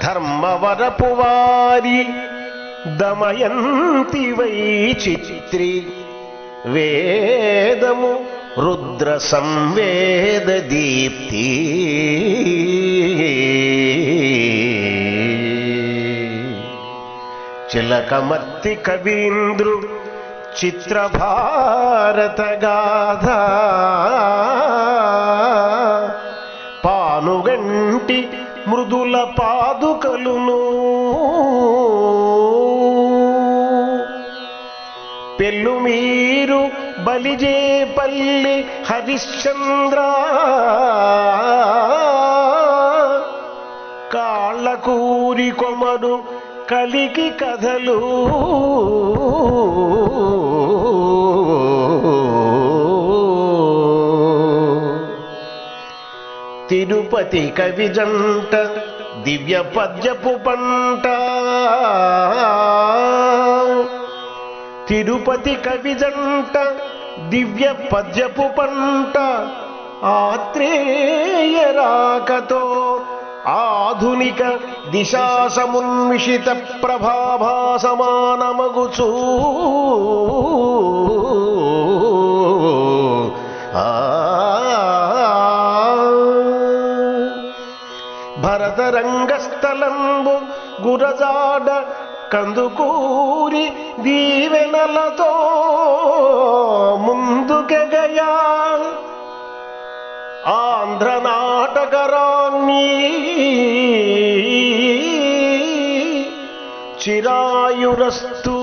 ధర్మవరపు వారి దమయంతి వై చిత్రి వేదము రుద్ర సంవేద దీప్తి చిలకమర్తి కవీంద్రు చిత్రభారత గాథ పానుగంటి మృదుల పాదుకలును పెళ్ళుమీరు బలిజేపల్లి హరిశ్చంద్ర కాళ్ళకూరి కొమరు కలికి కథలు తిరుపతి కవిజంట దివ్య పద్యపు పంట తిరుపతి కవిజంట దివ్య పద్యపు పంట ఆత్రేయ రాకతో ఆధునిక దిశాసమున్మిషిత ప్రభాభాసమానమగుచూ భరతరంగస్థలంబు గురజాడ కందుకూరి దీవెనలతో ముందుకెగయా ఆంధ్ర నాటకరాన్ని చిరాయురస్తు.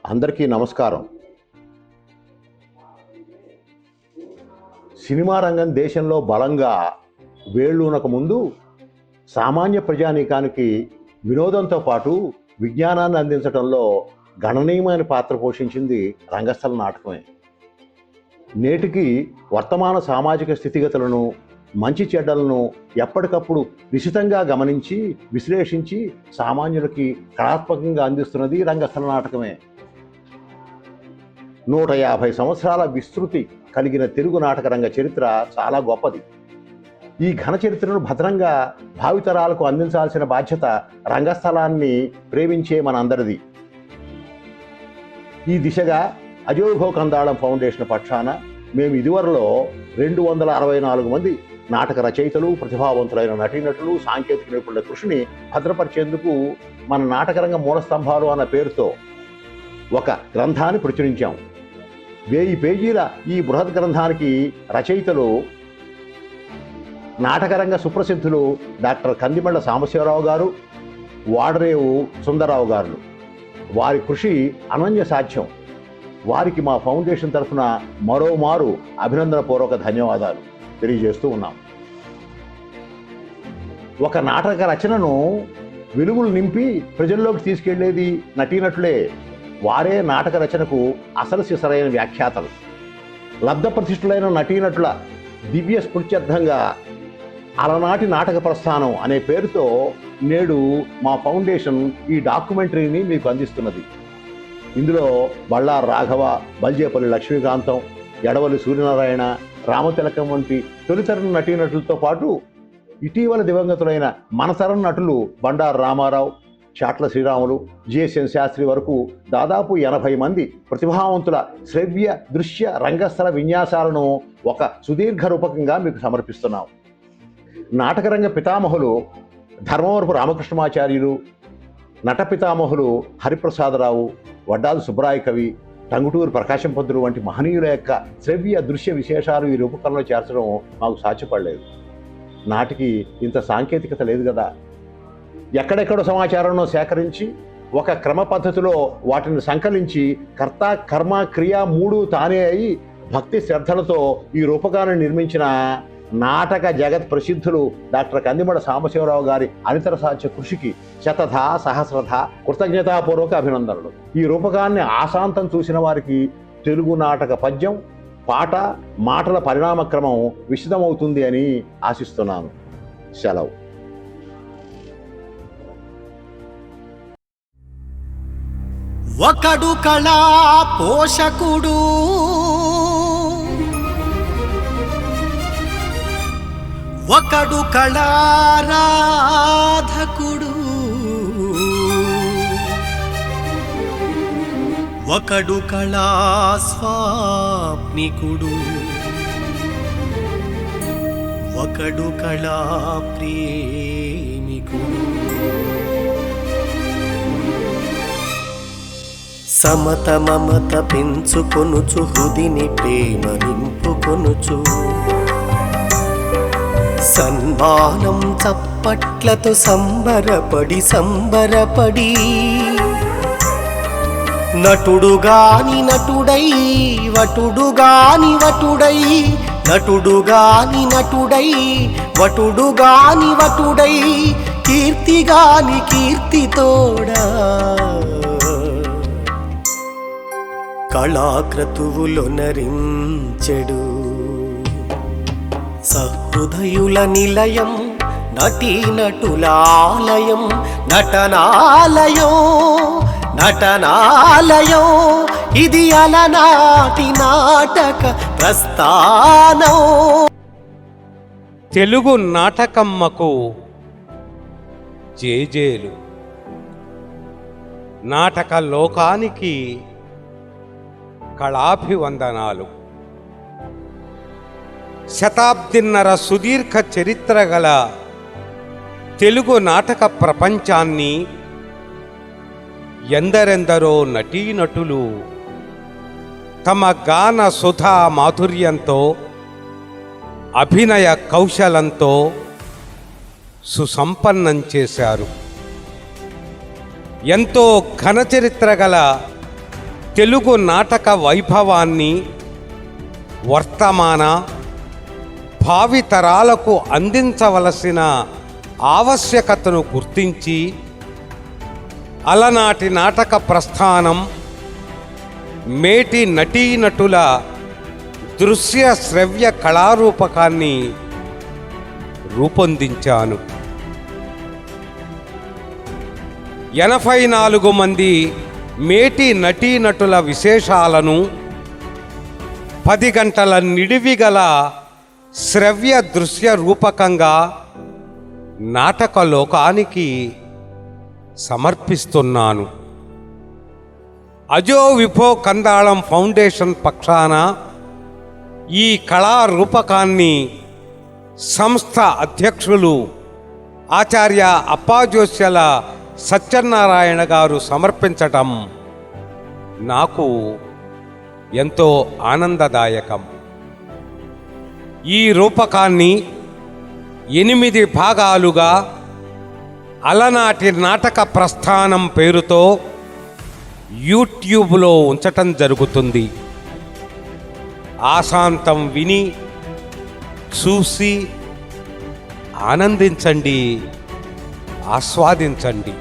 అందరికీ నమస్కారం. సినిమా రంగం దేశంలో బలంగా వేళ్ళూనక ముందు సామాన్య ప్రజానీకానికి వినోదంతో పాటు విజ్ఞానాన్ని అందించడంలో గణనీయమైన పాత్ర పోషించింది రంగస్థల నాటకమే. నేటికి వర్తమాన సామాజిక స్థితిగతులను, మంచి చెడ్డలను ఎప్పటికప్పుడు నిశితంగా గమనించి విశ్లేషించి సామాన్యులకి కళాత్మకంగా అందిస్తున్నది రంగస్థల నాటకమే. 150 సంవత్సరాల విస్తృతి కలిగిన తెలుగు నాటక రంగ చరిత్ర చాలా గొప్పది. ఈ ఘన చరిత్రను భద్రంగా భావితరాలకు అందించాల్సిన బాధ్యత రంగస్థలాన్ని ప్రేమించే మనందరిది. ఈ దిశగా అజోఘో కందాళం ఫౌండేషన్ పక్షాన మేము ఇదివరలో 264 మంది నాటక రచయితలు, ప్రతిభావంతులైన నటీనటులు, సాంకేతిక నిపుణుల కృషిని భద్రపరిచేందుకు మన నాటకరంగ మూలస్తంభాలు అన్న పేరుతో ఒక గ్రంథాన్ని ప్రచురించాం. 1000 పేజీల ఈ బృహత్ గ్రంథానికి రచయితలు నాటకరంగ సుప్రసిద్ధులు డాక్టర్ కందిమళ్ళ సాంబశివరావు గారు, వాడరేవు సుందరరావు గారు. వారి కృషి అనన్య సాధ్యం. వారికి మా ఫౌండేషన్ తరఫున మరోమారు అభినందనపూర్వక ధన్యవాదాలు తెలియజేస్తూ ఉన్నాం. ఒక నాటక రచనను వెలుగులు నింపి ప్రజల్లోకి తీసుకెళ్లేది నటీనటులే. వారే నాటక రచనకు అసలు సిసరైన వ్యాఖ్యాతలు. లబ్ధ ప్రతిష్ఠులైన నటీనటుల దివ్య స్ఫూర్త్యర్థంగా అలనాటి నాటక ప్రస్థానం అనే పేరుతో నేడు మా ఫౌండేషన్ ఈ డాక్యుమెంటరీని మీకు అందిస్తున్నది. ఇందులో బళ్ళార్ రాఘవ, బల్జేపల్లి లక్ష్మీకాంతం, ఎడవల్లి సూర్యనారాయణ, రామతిలకం వంటి తొలితరం నటీనటులతో పాటు ఇటీవల దివంగతులైన మనతరం నటులు బండారు రామారావు, చాట్ల శ్రీరాములు, జిఎస్ఎన్ శాస్త్రి వరకు దాదాపు 80 మంది ప్రతిభావంతుల శ్రవ్య దృశ్య రంగస్థల విన్యాసాలను ఒక సుదీర్ఘ రూపకంగా మీకు సమర్పిస్తున్నాం. నాటకరంగ పితామహులు ధర్మవరపు రామకృష్ణమాచార్యులు, నట పితామహులు హరిప్రసాదరావు, వడ్డాది సుబ్బరాయ కవి, టంగుటూరు ప్రకాశం పంతులు వంటి మహనీయుల యొక్క శ్రవ్య దృశ్య విశేషాలు ఈ రూపకరణలో చేర్చడం మాకు సాధ్యపడలేదు. నాటికి ఇంత సాంకేతికత లేదు కదా. ఎక్కడెక్కడో సమాచారంలో సేకరించి ఒక క్రమ పద్ధతిలో వాటిని సంకలించి కర్త కర్మ క్రియ 3 తానే అయి భక్తి శ్రద్ధలతో ఈ రూపకాన్ని నిర్మించిన నాటక జగత్ ప్రసిద్ధులు డాక్టర్ కందిమడ సాంబశివరావు గారి అనితర సాధ్య కృషికి శతథ సహస్రథ కృతజ్ఞతాపూర్వక అభినందనలు. ఈ రూపకాన్ని ఆశాంతం చూసిన వారికి తెలుగు నాటక పద్యం, పాట, మాటల పరిణామక్రమం విశదమవుతుంది అని ఆశిస్తున్నాను. సెలవు. ఒకడు కళా పోషకుడు, ఒకడు కళారాధకుడు, ఒకడు కళాస్వాప్నికుడు, ఒకడు కళా ప్రేమికుడు. సమత మమత పెంచుకొనుచు హృదిని ప్రేమ నింపుకొనుచు, సన్మానం చప్పట్లతో సంబరపడి సంబరపడి, నటుడు గాని నటుడై వటుడు గాని వటుడై, నటుడు గాని నటుడై వటుడు గాని వటుడై, కీర్తి గాని కీర్తితోడా కళాక్రతువులొనరించెడు. సహృదయుల నిలయం నటీనటులాలయం, నటనాలయం నటనాలయం, ఇది అలనాటి నాటక ప్రస్థానం. తెలుగు నాటకమ్మకు జేజేలు. నాటక లోకానికి కళాభివందనాలు. శతాబ్దిన్నర సుదీర్ఘ చరిత్ర గల తెలుగు నాటక ప్రపంచాన్ని ఎందరెందరో నటీనటులు తమ గాన సుధా మాధుర్యంతో, అభినయ కౌశలంతో సుసంపన్నం చేశారు. ఎంతో ఘన చరిత్ర గల తెలుగు నాటక వైభవాన్ని వర్తమాన భావితరాలకు అందించవలసిన ఆవశ్యకతను గుర్తించి అలనాటి నాటక ప్రస్థానం, మేటి నటీనటుల దృశ్య శ్రవ్య కళారూపకాన్ని రూపొందించాను. 84 మంది మేటి నటీనటుల విశేషాలను 10 గంటల నిడివిగల శ్రవ్య దృశ్య రూపకంగా నాటక లోకానికి సమర్పిస్తున్నాను. అజో విభో కందాళం ఫౌండేషన్ పక్షాన ఈ కళారూపకాన్ని సంస్థ అధ్యక్షులు ఆచార్య అప్పాజోస్యల సత్యనారాయణ గారు సమర్పించటం నాకు ఎంతో ఆనందదాయకం. ఈ రూపకాన్ని 8 భాగాలుగా అలనాటి నాటక ప్రస్థానం పేరుతో యూట్యూబ్లో ఉంచటం జరుగుతుంది. ఆశాంతం విని చూసి ఆనందించండి, ఆస్వాదించండి.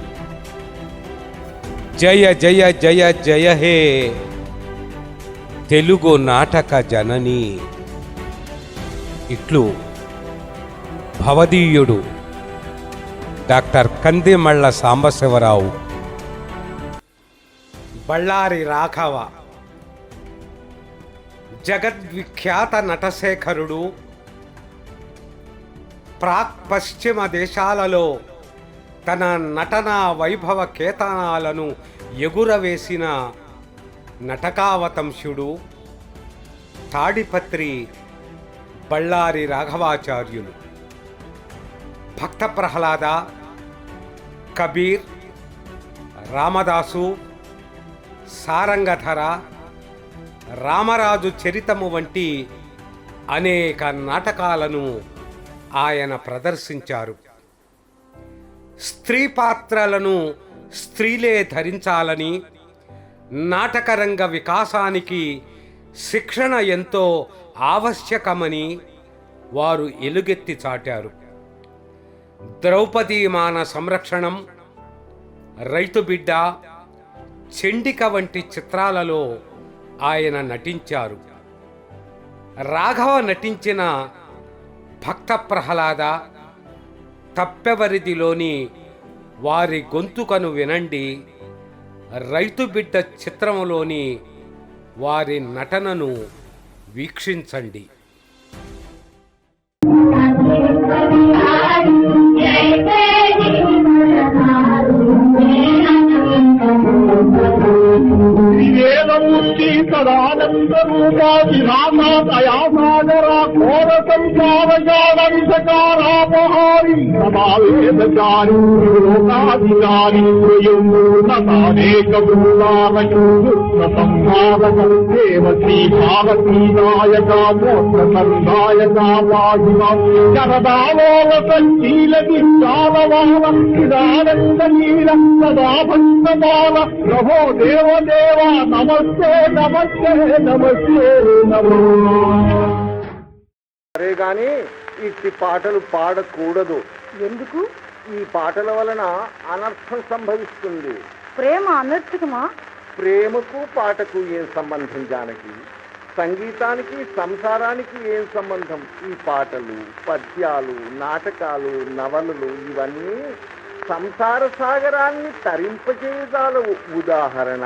జయ జయ జయ జయ హే తెలుగు నాటక జనని. ఇట్లు భవదీయుడు డాక్టర్ కందిమళ్ళ సాంబశివరావు. బళ్ళారి రాఘవ జగద్విఖ్యాత నటశేఖరుడు. ప్రాక్ పశ్చిమ దేశాలలో తన నటనా వైభవ కేతనాలను ఎగురవేసిన నటకావతంశుడు తాడిపత్రి బళ్ళారి రాఘవాచార్యులు. భక్త ప్రహ్లాద, కబీర్, రామదాసు, సారంగధర, రామరాజు చరితము వంటి అనేక నాటకాలను ఆయన ప్రదర్శించారు. స్త్రీ పాత్రలను స్త్రీలే ధరించాలని, నాటకరంగ వికాసానికి శిక్షణ ఎంతో ఆవశ్యకమని వారు ఎలుగెత్తి చాటారు. ద్రౌపదీమాన సంరక్షణం, రైతు బిడ్డ, చండిక వంటి చిత్రాలలో ఆయన నటించారు. రాఘవ నటించిన భక్త ప్రహ్లాద, తప్పెవరిదిలోని వారి గొంతుకను వినండి, రైతు బిడ్డ చిత్రములోని వారి నటనను వీక్షించండి. శ్రీవేదమూర్తి సదానంద రూపాది రామాదయాసాగర ఘోర సంసారజాలంధకారాపహారి సమావేదచారి లోకాధికారి పూర్ణతానేక భూతారయూష్ణ సంహారక దేవ శ్రీ భారతీ నాయక మోక్ష సందాయక వాహిమా శరదాలోల సంచీల విశాలవాల చిదానంద నీల సదా భక్తమాల ప్రభో దేవదేవ నమస్తే నమస్తే నమస్తే నమో. సరే గాని ఇట్టి పాటలు పాడకూడదు. ఎందుకు? ఈ పాటల వలన అనర్థం సంభవిస్తుంది. ప్రేమ అనర్థకమా? ప్రేమకు పాటకు ఏం సంబంధం జానకి? సంగీతానికి సంసారానికి ఏం సంబంధం? ఈ పాటలు, పద్యాలు, నాటకాలు, నవలలు ఇవన్నీ సంసార సాగరాన్ని తరింపచేయగలవు. ఉదాహరణ,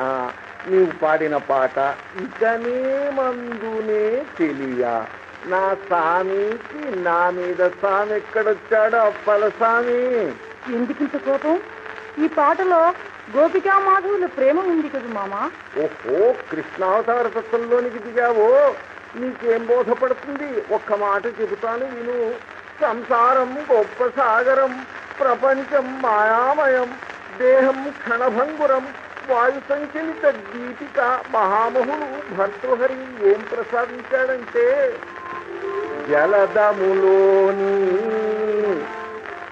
నీవు పాడిన పాట ఇకనే మందునే తెలియ, నా స్వామికి నా మీద స్వామి ఎక్కడొచ్చాడో అప్పల స్వామి. ఎందుకింత కోపం? ఈ పాటలో గోపికా మాధవుల ప్రేమ ఉంది కదా మామా. ఓహో, కృష్ణావతార తత్వంలోనికి దిగావో. నీకేం బోధపడుతుంది? ఒక్క మాట చెబుతాను విను. సంసారం గొప్ప సాగరం, ప్రపంచం మాయామయం, దేహం క్షణభంగురం, వాయు సంచలిత దీపిక. మహామహుడు భర్తృహరి ఏం ప్రసాదించాడంటే, జలదములోని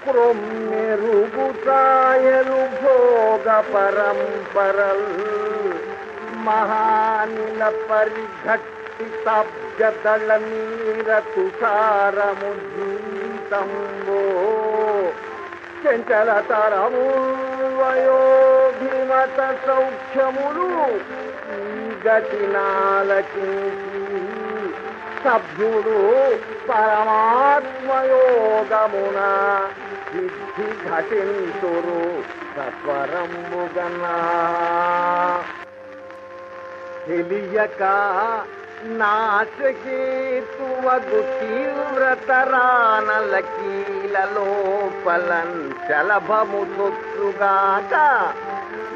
క్రొమ్మెరుగు ఛాయలు భోగ పరంపరల్, మహానిల పరిఘట్టితాబ్జదళ నీర తుషారము జీవితంబో, చంచల తరము వయోభిమత సౌఖ్యములు ఈ గతినాలకించి, సభ్యుడు పరమాత్మయోగమున సిద్ధి ఘటింతురు సత్వరంబుగనా. తెలియక నాశకేతువగు తీవ్రతరానల కీలలోపలన్ శలభము తొత్తుగాక,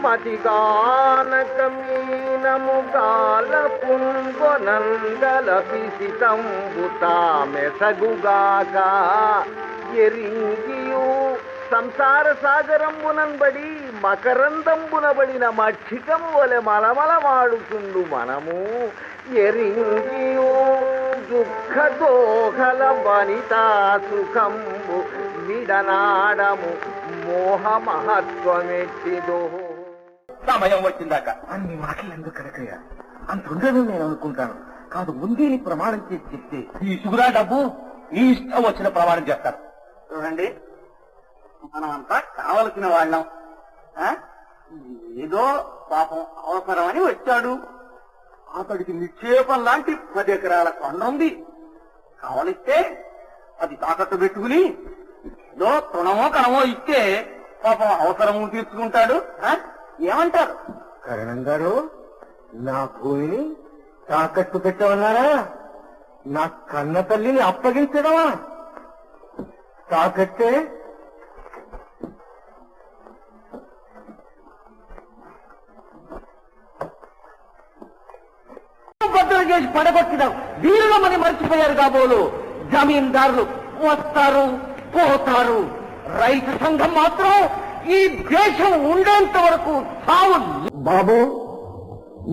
మతిగానకమీనముగాల పుంగొనందల పిసితంబుతా మెసగుగాక. ఎరింగియు సంసార సాగరంబునంబడి మకరందంబునబడిన మక్షికము వలె మలమలమాడుతుండు మనము. ఎరింగియు దుఃఖ దోహల వనితా సుఖంబు విడనాడము మోహ మహత్వమెట్టిదో. సమయం వచ్చిందాక అన్ని మాటలు ఎందుకు కనుకయ్యా? అంత ఉండదని నేను అనుకుంటాను. కాదు, ఉంది ప్రమాణం చేసి చెప్తే ఈ సుగురా డబ్బు నీ ఇష్టం వచ్చిన ప్రమాణం చేస్తారు. చూడండి, మనం అంతా కావలసిన వాళ్ళం. ఏదో పాపం అవసరమని వచ్చాడు. అతడికి నిక్షేపం లాంటి 10 ఎకరాల కొండ ఉంది. కావలిస్తే అది తాకట్టు పెట్టుకుని ఏదో తృణమో కణమో ఇస్తే పాపం అవసరము తీర్చుకుంటాడు. ఏమంటారు? కరణం గారు, నా భూమిని తాకట్టు పెట్టమన్నారా? నా కన్న తల్లిని అప్పగించడమా? తాకట్టే బద్దలు చేసి పడగొట్టడం వీరులు మరి మర్చిపోయారు కాబోలు. జమీందారులు వస్తారు పోతారు, రైతు సంఘం మాత్రం ఈ దేశం ఉండేంత వరకు సావు. బాబు,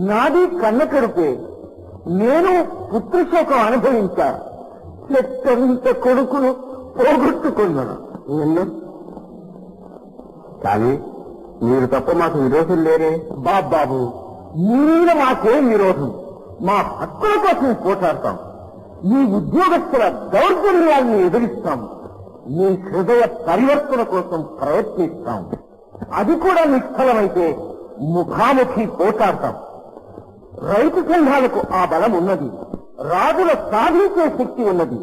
నాది కన్న కడుపే. నేను పుత్రశోకం అనుభవించా. చెత్తంత కొడుకును పోగొట్టుకున్నాను. కానీ మీరు తప్ప మాకు విరోధులు లేరే. బాబు, మీరు మాకేం విరోధం? మా హక్కుల కోసం పోరాడతాం. మీ ఉద్యోగస్తుల దౌర్జన్యాలను ఎదురిస్తాం. మీ హృదయ పరివర్తన కోసం ప్రయత్నిస్తాం. అది కూడా నిష్ఫలమైతే ముఖాముఖి పోరాడతాం. రైతు సంఘాలకు ఆ బలం ఉన్నది. రాజుల సాధించే శక్తి ఉన్నది.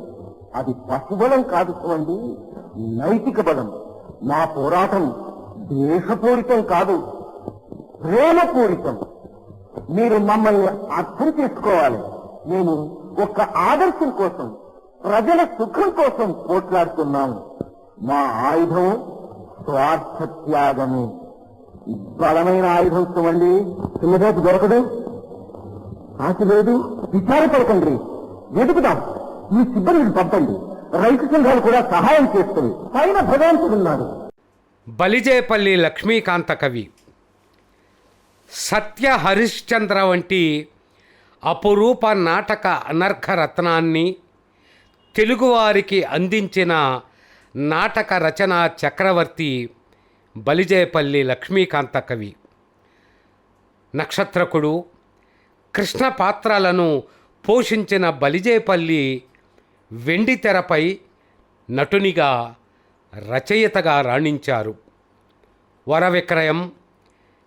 అది పశుబలం కాదు చూడండి, నైతిక బలం. మా పోరాటం దేశపూరితం కాదు, ప్రేమపూరితం. మీరు మమ్మల్ని అర్థం చేసుకోవాలి. మేము ఒక ఆదర్శం కోసం, ప్రజల సుఖం కోసం పోట్లాడుతున్నాము. మా ఆయుధం స్వార్థ త్యాగమే. బలమైన ఆయుధం చూడండి, చిన్నదాపు దొరకదు. ఆశ లేదు, విచారపడకండి, వెతుకుదాం. ఈ సిబ్బందిని పంపండి. రైతు సంఘాలు కూడా సహాయం చేస్తుంది. పైన భగవంతుడున్నాడు. బలిజేపల్లి లక్ష్మీకాంత కవి సత్య హరిశ్చంద్ర వంటి అపురూప నాటక అనర్ఘరత్నాన్ని తెలుగువారికి అందించిన నాటక రచనా చక్రవర్తి బలిజేపల్లి లక్ష్మీకాంత కవి. నక్షత్రకుడు, కృష్ణ పాత్రలను పోషించిన బలిజేపల్లి వెండితెరపై నటునిగా, రచయితగా రాణించారు. వరవిక్రయం,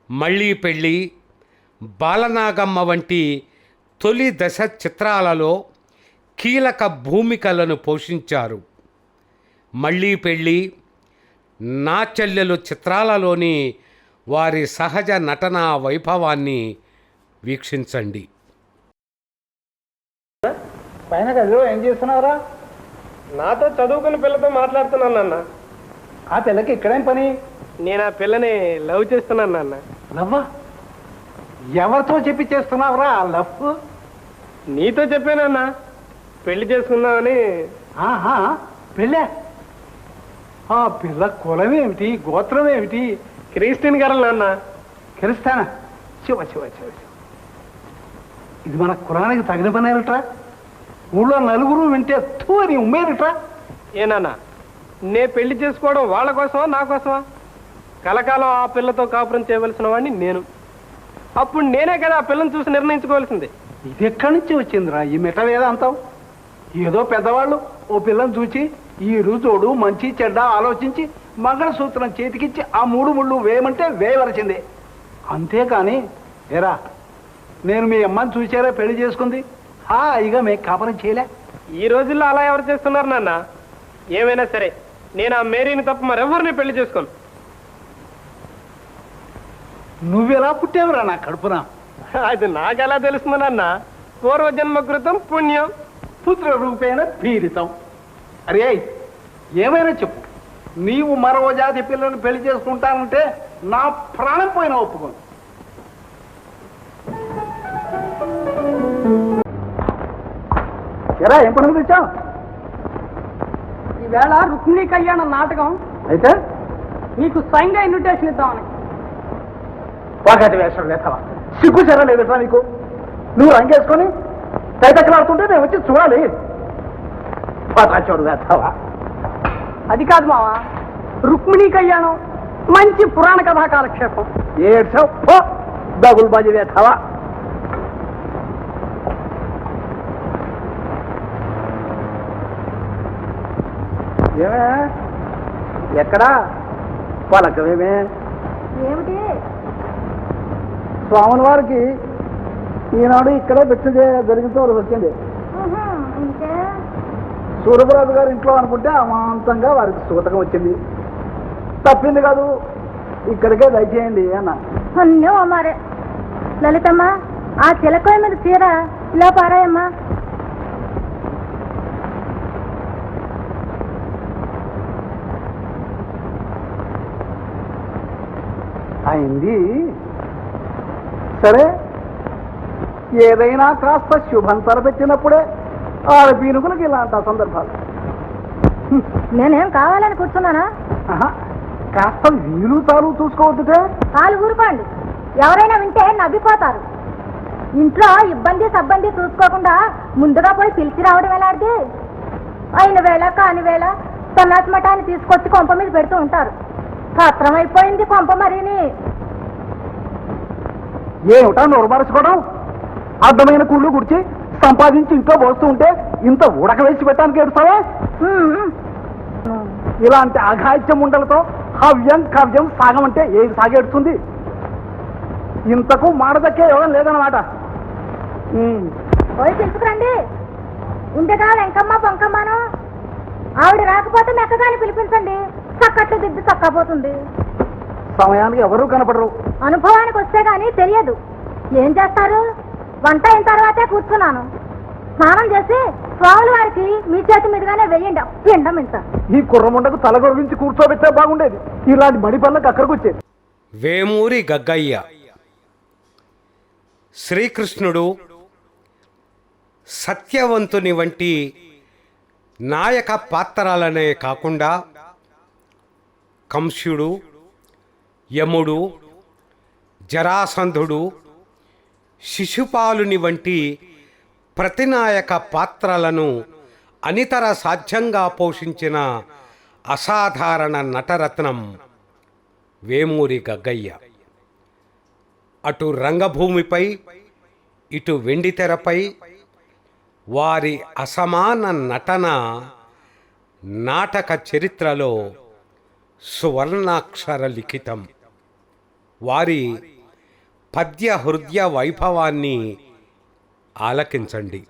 మళ్ళీ పెళ్ళి, బాలనాగమ్మ వంటి తొలి దశ చిత్రాలలో కీలక భూమికలను పోషించారు. మళ్ళీ పెళ్ళి, నా చెల్లెలు చిత్రాలలోని వారి సహజ నటనా వైభవాన్ని వీక్షించండి. పైన గదిలో ఏం చేస్తున్నావురా? నాతో చదువుకున్న పిల్లతో మాట్లాడుతున్నాను నాన్న. ఆ పిల్లకి ఇక్కడేం పని? నేను ఆ పిల్లని లవ్ చేస్తున్నాను నాన్న. లవ్వా? ఎవరితో చెప్పి చేస్తున్నావురా ఆ లవ్? నీతో చెప్పానన్నా, పెళ్లి చేసుకుందామని. ఆహా, పెళ్ళే? ఆ పిల్ల కులం ఏమిటి, గోత్రం ఏమిటి? క్రిస్టియన్ గారు నాన్న. క్రిస్తానా? శివ శివ శివ శివ. ఇది మన కులానికి తగిన పని అయినట్రా? ఊళ్ళో నలుగురు వింటే తూ అని ఉమ్మేనట్రా? ఏనాన్నా, నే పెళ్లి చేసుకోవడం వాళ్ళ కోసమా నా కోసమా? కలకాలం ఆ పిల్లతో కాపురం చేయవలసిన వాడిని నేను. అప్పుడు నేనే కదా ఆ పిల్లని చూసి నిర్ణయించుకోవాల్సింది. ఇది ఎక్కడి నుంచి వచ్చిందిరా ఈ మిట వేదాంతం? ఏదో పెద్దవాళ్ళు ఓ పిల్లని చూచి ఈ రుజోడు మంచి చెడ్డ ఆలోచించి మంగళసూత్రం చేతికిచ్చి ఆ 3 ముళ్ళు వేయమంటే వేయవలసిందే. అంతేకాని ఏరా నేను మీ అమ్మని చూసారా పెళ్లి చేసుకుంది, హాయిగా మేము కాపురం చేయలే. ఈ రోజుల్లో అలా ఎవరు చేస్తున్నారు నాన్న? ఏమైనా సరే నేను ఆ మేరీని తప్ప మరెవరిని పెళ్లి చేసుకోను. నువ్వెలా పుట్టావురా నా కడుపున? అది నాకెలా తెలుస్తుందన్న? పూర్వజన్మ కృతం పుణ్యం, పుత్ర రూపేణ పీడితం. అరే ఏమైనా చెప్పు, నీవు మరో జాతి పిల్లల్ని పెళ్లి చేసుకుంటానంటే నా ప్రాణం పోయినా ఒప్పుకోను. ఎరా ఏం పనులు తెచ్చావు? ఈవేళ రుక్మిణీ కళ్యాణ నాటకం అయితే నీకు స్వయంగా ఇన్విటేషన్ ఇద్దామని. వాగటి వేషం వేస్తావా? సిగ్గు చెర లేదురా నీకు? నువ్వు రంగేసుకొని తైతక్కలాడుతుంటే నేను వచ్చి చూడాలి. పాతాచోడు వేస్తావా? అది కాదు మావా, రుక్మిణీ కళ్యాణం మంచి పురాణ కథా కాలక్షేపం. ఏడ్చావు డబుల్ బాజీ వేస్తావా? ఏమే ఎక్కడా పలకమేమే? ఏమిటి స్వాముల వారికి ఈనాడు ఇక్కడే భిక్ష జరిగితే వచ్చింది. ఇంకే సూర్యప్రభు గారి ఇంట్లో అనుకుంటే అమాంతంగా వారికి సూతకం వచ్చింది. తప్పింది కాదు, ఇక్కడికే దయచేయండి అన్న. అన్నో మారే లలితమ్మ, ఆ చిలకోయ మీద చీర ఇలా పారాయమ్మా. అయింది సరే, ఏదైనా కాస్త శుభం తలపెట్టినప్పుడే ఆడపీనుకులకి ఇలాంటి సందర్భాలు. నేనేం కావాలని కూర్చున్నానా? కాస్త వీలు తాలు చూసుకోవద్దుటే. కాలు ఊరుకోండి, ఎవరైనా వింటే నవ్విపోతారు. ఇంట్లో ఇబ్బంది సబ్బంది చూసుకోకుండా ముందుగా పోయి పిలిచి రావడం ఎలాంటిది? అయిన వేళ కాని వేళ సన్నాసి మఠాన్ని తీసుకొచ్చి కొంప మీద పెడుతూ ఉంటారు. సత్రం అయిపోయింది కొంప మరిని. ఏమిటా నోరు మరచుకోవడం? అర్థమైన కుళ్ళు గుడిచి సంపాదించి ఇంట్లో పోస్తూ ఉంటే ఇంత ఉడక వేసి పెట్టడానికి ఏడుస్తావా? ఇలాంటి అఘాయిత్యం ఉండలతో హవ్యం కవ్యం సాగమంటే ఏది సాగేడుతుంది? ఇంతకు మాడదక్కే యోగం లేదన్నమాట. పోయి పిలుచుకురండి. ఉండగా వెంకమ్మ పొంకమ్మను ఆవిడ రాకపోతే మెక్కగాని పిలిపించండి. చక్కట్లు దిద్దు చక్కపోతుంది. సమయానికి ఎవరూ కనపడరు. అనుభవానికి వస్తే గానీ తెలియదు. ఏం చేస్తారు? వంట అయిన తర్వాతే కూర్చున్నాను. స్నానం చేసి స్వాముల వారికి మీ చేతి మీదుగానే వెయ్యండి. పిండం ఇంత. ఈ కుర్రముండకు తల గొరవించి కూర్చోబెట్టే బాగుండేది. ఇలాంటి బడి పనులకు అక్కడికి వచ్చేది. వేమూరి గగ్గయ్య. శ్రీకృష్ణుడు సత్యవంతుని వంటి నాయక పాత్రలనే కాకుండా కంసుడు, యముడు, జరాసంధుడు, శిశుపాలుని వంటి ప్రతినాయక పాత్రలను అనితర సాధ్యంగా పోషించిన అసాధారణ నటరత్నం వేమూరి గగ్గయ్య. అటు రంగభూమిపై ఇటు వెండితెరపై వారి అసమాన నటన నాటక చరిత్రలో సువర్ణాక్షర లిఖితం. వారి పద్య హృదయ వైభవాన్ని ఆలకించండి.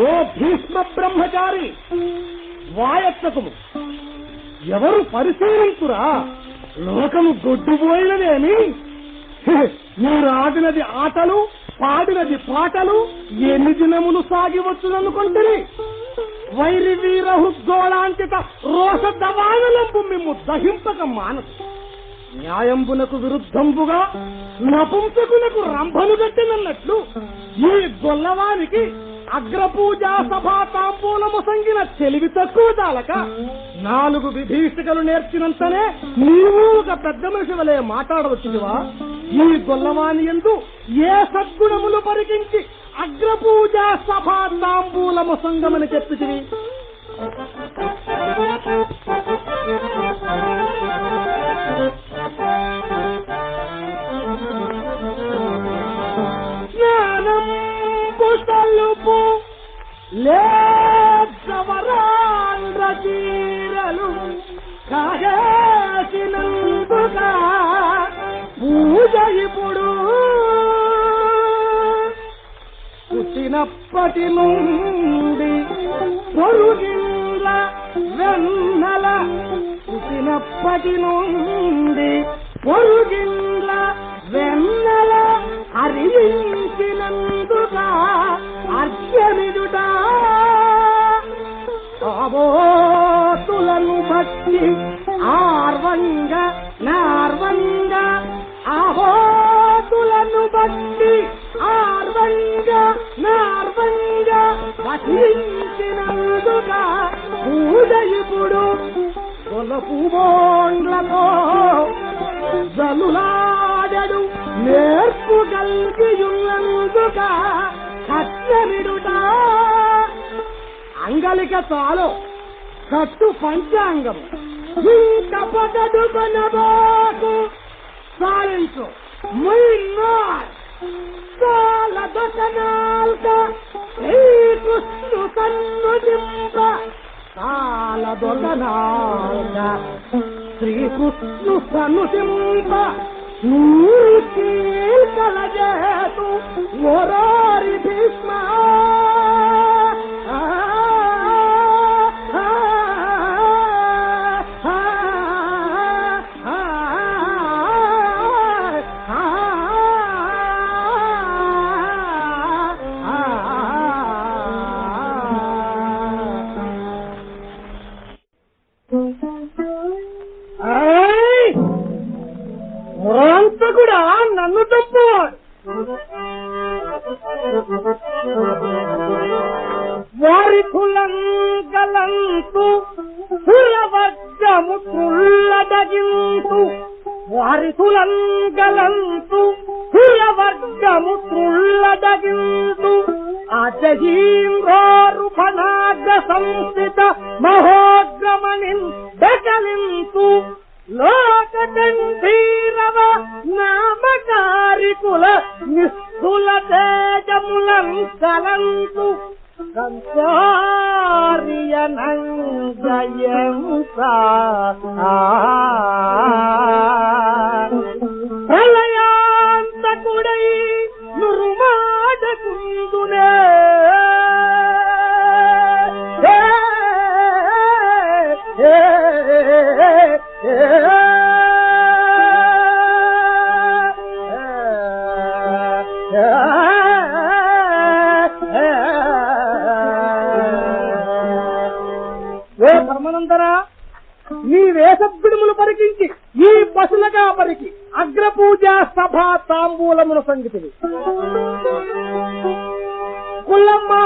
ఓ భీష్మ బ్రహ్మచారి, వాయత్తకము ఎవరు పరిశీలించురా? లోకము గొడ్డుపోయినదేమి? మీరు ఆడినది ఆటలు, పాడినది పాటలు ఎన్ని దినములు సాగివచ్చుననుకుంటుంది? వైరి వీర హృద్గోళాంకిత రోష దవానలంపు మిమ్ము దహింపక మానసు. న్యాయంబునకు విరుద్ధంబుగా నపుంసకులకు రంభను గట్టినట్లు ఈ గొల్లవారికి అగ్రపూజా సభా తాంబూలము సంగిన తెలివి తక్కువ తాలక 4 విభీషికలు నేర్చినంతనే నీవు ఒక పెద్ద మనిషి వలె మాట్లాడవచ్చువా? ఈ గొల్లవాని యందు ఏ సద్గుణములు పరికించి అగ్రపూజా సభా తాంబూలము సంగమని చెప్పితివి? జ్ఞానం పుస్తలుపు లేవరాండ్రచీరలు కాగేసినందుగా పూజ ఇప్పుడు పుట్టినప్పటి నుండి పొరుగిల్ల వెన్నెల, పుట్టినప్పటి నుండి పొరుగిల్ల వెన్నెల హరించినందుగా అర్జనిదుట ఆబోతులను బట్టి ఆర్వంగ నార్వంగ, ఆబోతులను బట్టి ఆర్వంగ నార్వంగ వధించినందుగా పూజ ఇప్పుడు కొలపు బోండ్లతో జలులాడడు నేర్పు గల్గియున్నందుగా కచ్చనిడుట అంగలిక చాలు కట్టు పంచాంగము ఇంక పగడు కొనబోకు సాలించు చాలా దొకనాల్క శ్రీకృష్ణు కన్ను దింప, చాలా దొకనాల్క శ్రీకృష్ణు సన్నుసింప 100 చీల్కల చేతు ఓరారి భీష్మ. కూడా నన్ను తప్పు వారి కులంకలంతు సురవర్గము తుల్లదగింతు, వారి కులంకలంతు సురవర్గము తుల్లదగింతు అజహీంద్రోరుపనాగ సంస్థిత మహోగ్రమణి దకలింతు లోకకంఠీరవ నామకారికుల నిస్థుల తేజములం కలంతు సంసారియనంగయంసా ప్రళయాంతకుడై నురుమాడకుందునే ధర్మనందరా, నీ వేషభ్యుడుములు పరికించి ఈ పశులగా పరికి అగ్రపూజా సభా తాంబూలమును సంగతివి. కులమా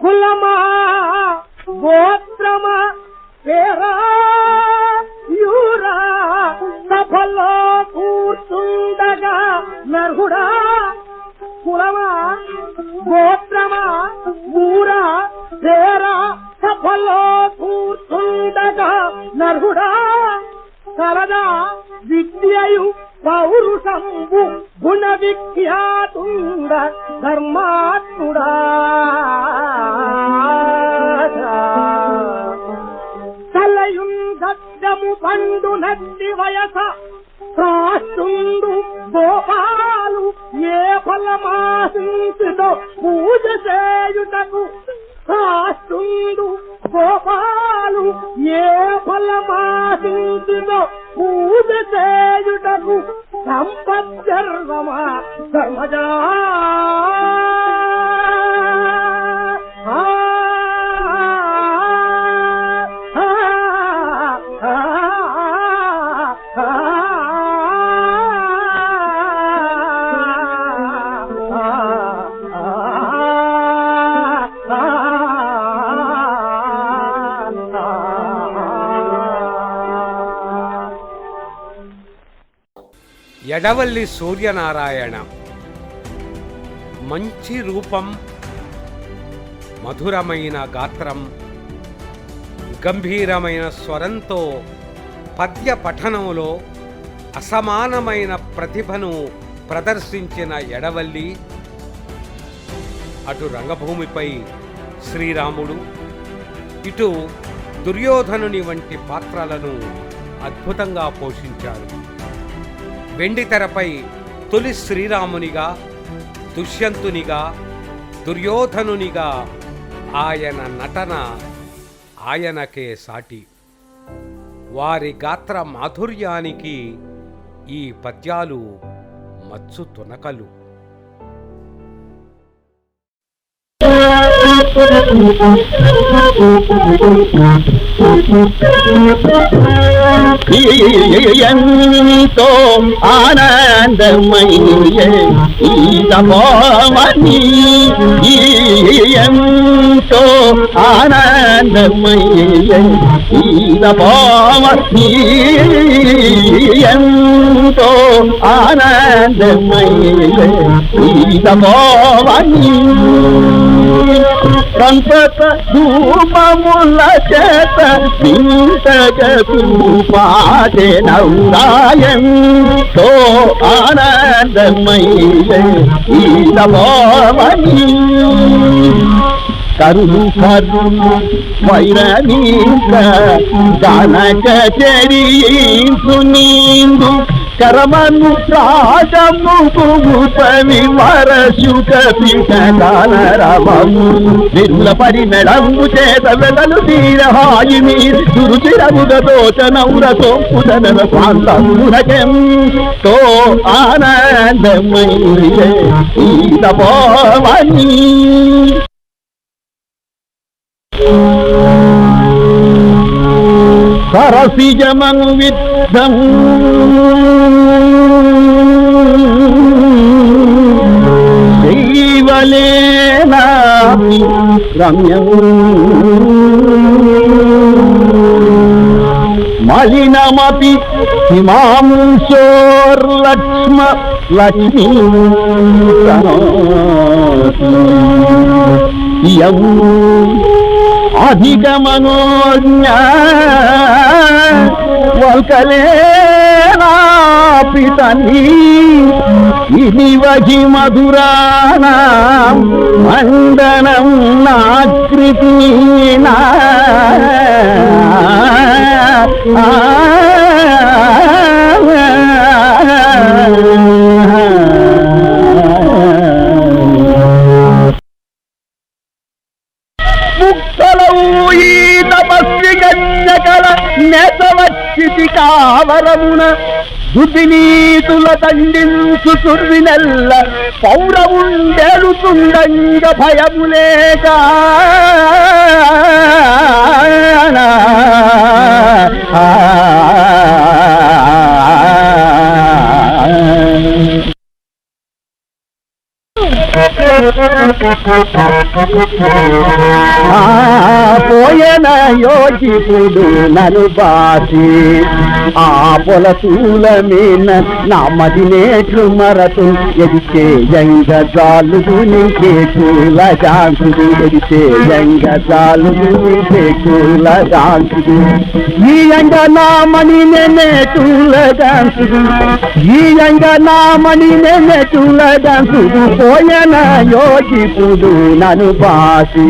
కులమా గోత్రమా పేరా యూరా సభలో కూర్చుండగా నర్హుడా, కులమా గోత్రమా ఊరా పేరా సభలో కూర్చుండగా నర్హుడా, కలదా విద్యయు పౌరుషంబు గుణ విఖ్యాతుండ ధర్మాత్ముడా. పండు నట్టి వయస రాస్తుండు గోపాలు ఏ ఫలమాసించుదో పూజ చేయుటకు రాస్తుండు గోపాలు ఏ ఫలమాసించుదో పూజ చేయుటకు సంపద్గర్వమా ధర్మజా ఎడవల్లి సూర్యనారాయణ మంచి రూపం, మధురమైన గాత్రం, గంభీరమైన స్వరంతో పద్య పఠనంలో అసమానమైన ప్రతిభను ప్రదర్శించిన ఎడవల్లి అటు రంగభూమిపై శ్రీరాముడు, ఇటు దుర్యోధనుని వంటి పాత్రలను అద్భుతంగా పోషించారు. వెండితెరపై తొలి శ్రీరామునిగా, దుష్యంతునిగా, దుర్యోధనునిగా ఆయన నటన ఆయనకే సాటి. వారి గాత్ర మాధుర్యానికి ఈ పద్యాలు మచ్చు తునకలు. ఎంతో ఆనందమయ్యే ఈ తపోవని, ఎంతో ఆనందమయ్యే ఈ తపోవని, ఎంతో ఆనందమయ్యే ఈ తపోవని. సంపత ధూపముల చేత చింతగూపాదే నౌరాయంతో ఆనందమయ్యే ఈ తపోవని. కరులు కరులు వైరనీక గనక చెరీసు నీందు కరమను రాజము పవి వరసుక పిటకాలరమము నిర్ల పరిమళము చేత వెడలు తీరహాయి మీరు దురుచిరముగదోచనౌర సోంపుదన స్వాంతమునకెం తో ఆనందమయ్యే ఈ తపోవని. సరసిజమను విద్ధం శైవలేనా రమ్యం మలినమపి హిమాంశోర్లక్ష్మ లక్ష్మీ ఇయం అధిక మనోజ్ఞ వల్కలేనాపితని ఇది వహి మధురాణం మందనం నాకృతి నెతవచ్చితి కావరమున దుర్వినీతుల దండించు తుర్వినెల్ల పౌరవుండెలుతుండంగ భయములేక పోయన యోగిపుడు నను బాసి ఆ పొలతూల మీన నా మదినేట్లు మరతు ఎదిచే యంగ జాలుగు నింకే కూల జాంసుడు ఎదిచే యంగ జాలుగు నింకే కూల జాంసుడు ఈ యంగ నా మణి నెట్టుల జాంసుడు ఈ యంగ నా మణి నెట్టుల జాంసుడు పోయన యోగిపుడు నను బాసి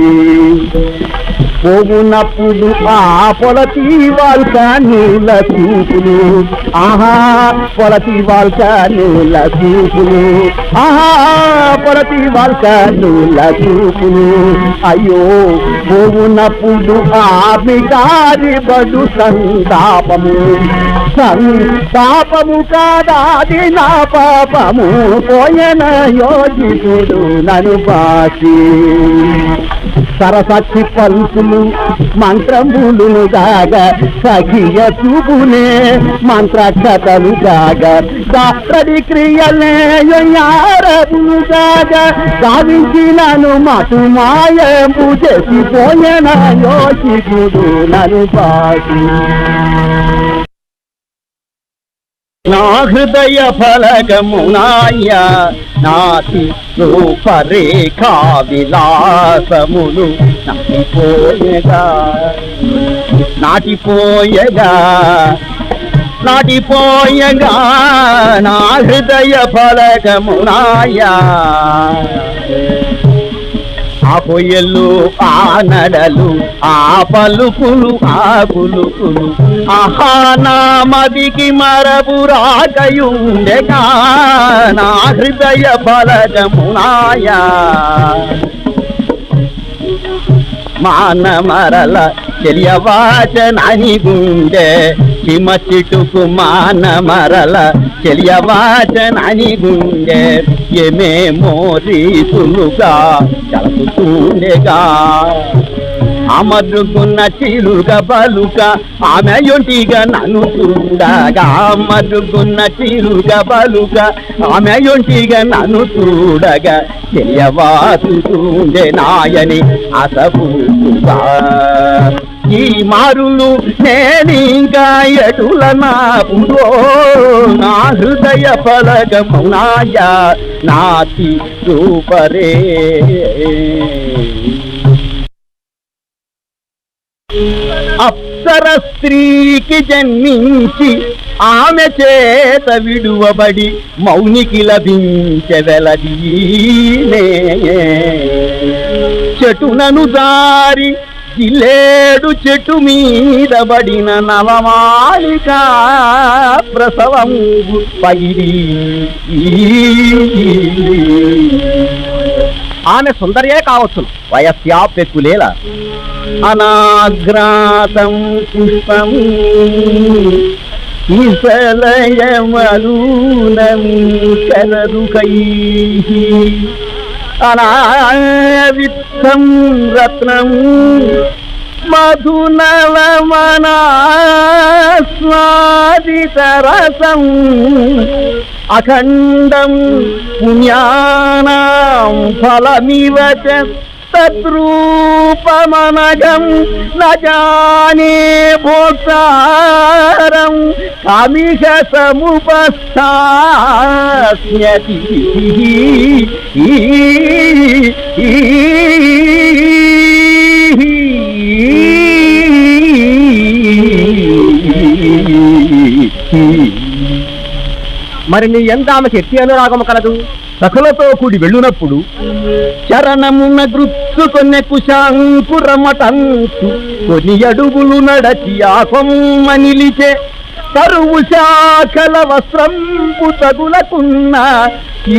పోవునప్పుడు ఆ పొలతి వాల్క నీళ్ళ చూపులు ఆహా పొలతి వాల్క నీళ్ళ చూపులు ఆహా పొలతి వాల్క నీళ్ళ చూపులు అయ్యో పోవునప్పుడు ఆమె గారి బడు సంతాపము కాదాది నా పాపము పోయన యోగితుడు నను బాసి సరసక్షి పలుకులు మంత్రములును గాగా సఖియ చూపునే మంత్రకథలు గాగా దాత్రడి క్రియలే యారములు గాగా సాధించినను మటు మాయము చేసిపోయిన యోగితుడు నను బాసి నా హృదయ ఫలకమునాయ నాటి రూపరేఖా విలాసములు నాటిపోయగా నా హృదయ ఫలకమునాయ ఆ పొయ్యలు ఆ నడలు ఆ పలుకులు ఆ పులుకులు ఆహా నా మదికి మరపు రాకయుండెగా నా హృదయ ఫలకమునాయా మాన మరల చెలియవాచనని గుండె చిమ చిటుకు మాన మరల చెలియవాచనని గుండె ఏమేమో రీతులుగా కలుపుతుండేగా అమరుకున్న చిలుక పలుక ఆమె యొంటిగా నన్ను చూడగా అమరుకున్న చిలుక పలుక ఆమె యొంటిగా నన్ను చూడగా తెలియవాతుండే నాయని అసపూగా ఈ మారులు నేనింకా ఎటుల నాపురో నా హృదయ ఫలకమునాయ నాతి రూపరే అప్సర స్త్రీకి జన్మించి ఆమె చేత విడువబడి మౌనికి లభించే వెలదీనే చెట్టునను దారి జిల్లేడు చెట్టు మీద పడిన నవమాలిక ప్రసవం పగిరి ఆమె సుందరియే కావచ్చు వయస్యాపెక్కులేల అనాగ్రాతం పుష్పం ఈశలయమలూనం శరరుకై అనావిత్తం రత్నం మధునవమనాస్వాదితరసం అఖండం పుణ్యానాం ఫలమివ తద్రూపమనగం న జానే భోక్తారం కామిష సముపస్థాస్యతి మరి నీ ఎంత ఆమెకి ఎట్టి అనురాగము కలదు సఖులతో కూడి వెళ్ళునప్పుడు చరణమున గృత్సుకొన్నె కుశాంకురమటంచు కొన్ని అడుగులు నడచి ఆ కొమ్మ నిలిచే తరువు శాఖల వస్త్రంపు తగులకున్న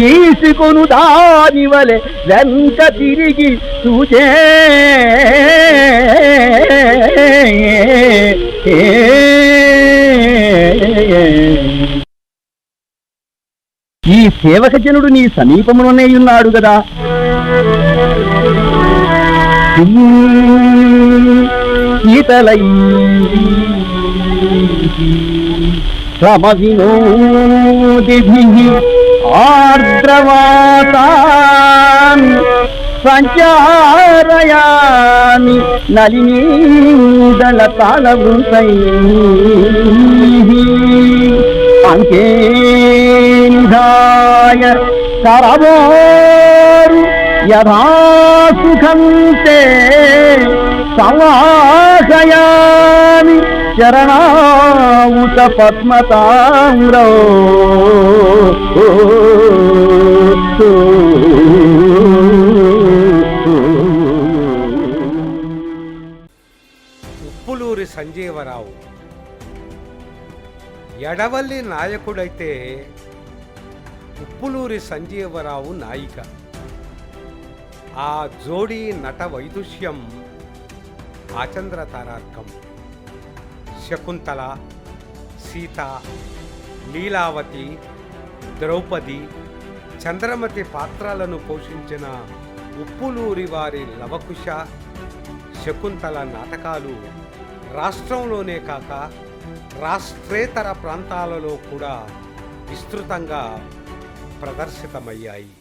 ఈసికొను దాని వలె వెంక తిరిగి చూచే ఈ సేవకజనుడు నీ సమీపములోనే ఉన్నాడు కదా శీతలై క్రమ వినోదిభిః ఆర్ద్రవాతాన్ సంచారయామి నలినీదళ తాళవృతైః అంకే నిధాయ కరవోరు యథాసుఖం తే సంవాహయామి చరణావుత పద్మతామ్రో సంజీవరావు. ఎడవల్లి నాయకుడైతే ఉప్పులూరి సంజీవరావు నాయిక. ఆ జోడీ నట వైదుష్యం ఆచంద్ర తారార్కం. శకుంతల, సీత, లీలావతి, ద్రౌపది, చంద్రమతి పాత్రలను పోషించిన ఉప్పులూరి వారి లవకుశ, శకుంతల నాటకాలు రాష్ట్రంలోనే కాక రాష్ట్రేతర ప్రాంతాలలో కూడా విస్తృతంగా ప్రదర్శితమయ్యాయి.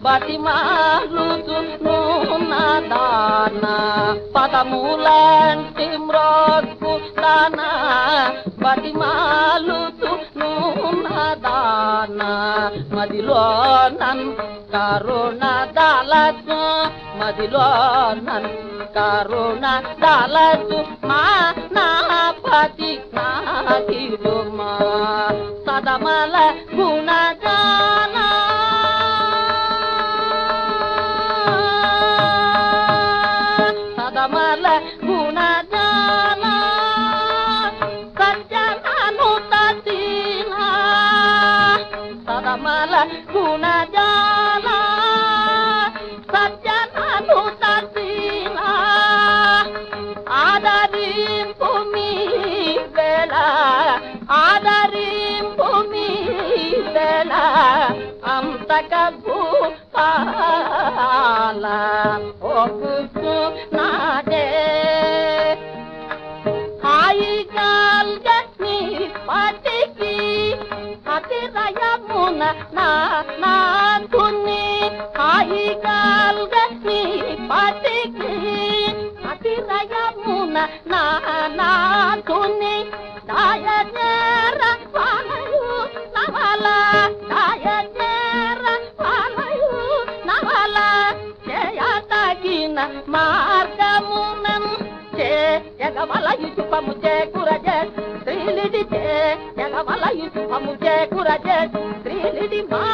బతిమాలుచున్నదాన పదములంటి మ్రోక్కు దాన బతిమాలుచున్నదాన మదిలో నన్ కరుణ దాలచు మదిలో నన్ కరుణ దాలచు మా నాపతి నాకిరుమా సదమల గుణజాల సదమల గుణజాల సజ్జనను తసిన సదమల గుణజాల సజ్జనను తసిన ఆదరింపు మీ వేళ ఆదరింపు మీ వేళ అంతక భూపాల ఒగ్గు నాడే హాయిగాల్గా నీ పటికి అతిరయమున నాకుని హాయిగాల్గా నీ పటికి అతిరయమున నాకుని దాయజేర పాలయు నవల దాయజేర పాలయు నవల చేయతగిన మార్గమునం జగవల యుచుపము చేకురజే శ్రీలిడి జగవల యుచుపము చేకురజే శ్రీలిడి మా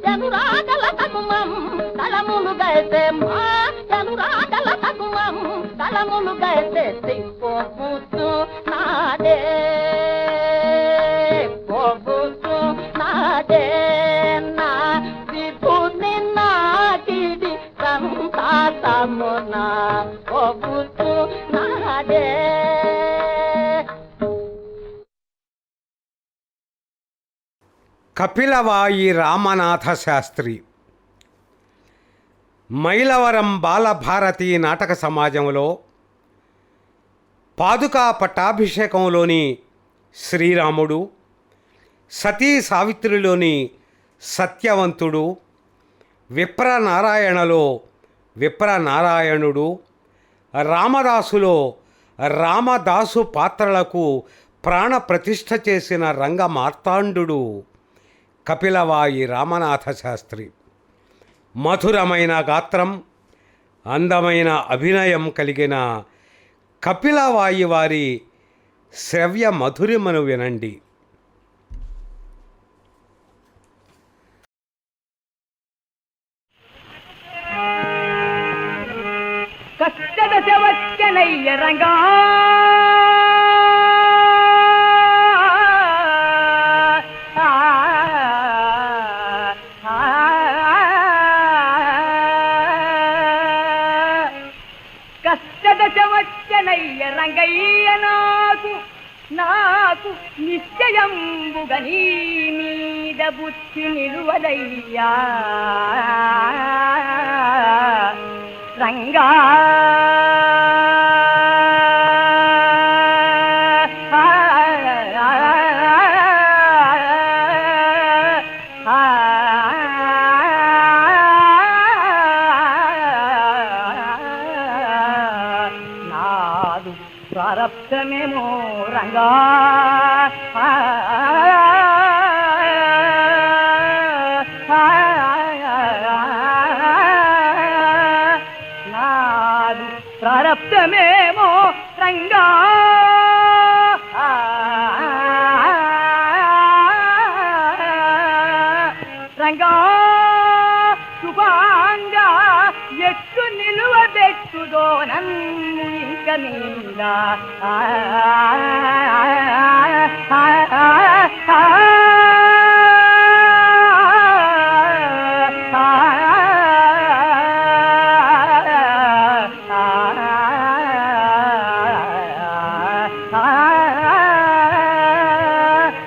జనురాగల తగుమం తలములు గైతే మా జనురాగల తగుమం తలములు గైతే పోగుతూ నాడే పోగుతూ నాడే నా విభుని నాకిడి సంతాతమున పోగుతూ నాడే. కపిలవాయి రామనాథ శాస్త్రి మైలవరం బాలభారతి నాటక సమాజంలో పాదుకా పట్టాభిషేకంలోని శ్రీరాముడు, సతీ సావిత్రిలోని సత్యవంతుడు, విప్రనారాయణలో విప్రనారాయణుడు, రామదాసులో రామదాసు పాత్రలకు ప్రాణ ప్రతిష్ఠ చేసిన రంగమార్తాండు కపిలవాయి రామనాథ శాస్త్రి. మధురమైన గాత్రం, అందమైన అభినయం కలిగిన కపిలవాయి వారి శ్రవ్య మధురిమను వినండి. కష్టదశ వచ్చనయ్య రంగా కష్టదశ వచ్చనయ్య రంగయ్య నాకు నిశ్చయంబుగా నీ మీద బుద్ధి నిలువదయ్యా రంగా నాదు ప్రారబ్ధమేమో రంగా నాదు ప్రారబ్ధమేమో రంగా రంగా శుభాంగా ఎట్టు నిలువబెట్టుదో నన్ను ఇంక మీద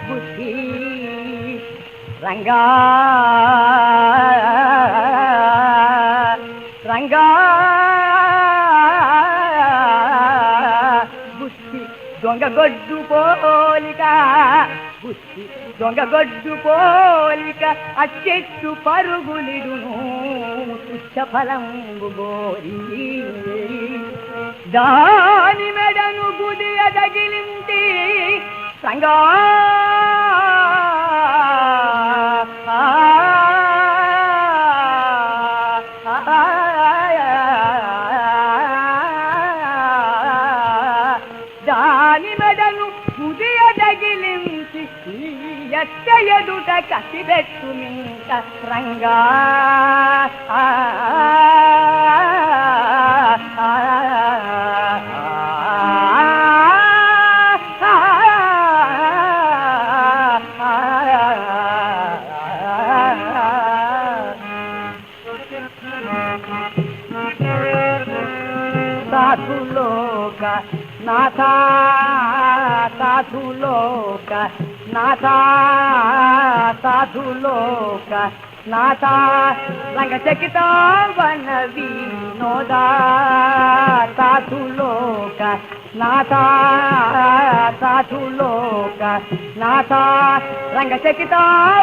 బుద్ధి రంగా రంగా బుద్ధి దొంగ గొడ్డు పోలిక బుద్ధి దొంగగొడ్డు పోలిక అచ్చెట్టు పరుగులిడును తుచ్చ ఫలంబు గోరి దాని మెడను గుదియ తగిలింటి సంగా దాని మెడను గుదియ తగిలించి ఎట్ట ఎదుట కసిబెట్టు మింట రంగా సాధులోక నాథ సాధులోక నాథ సాధులోక నాథ రంగచకిత వన వినోదా సాధులోక నాథ సాధులోక నాథ రంగచకిత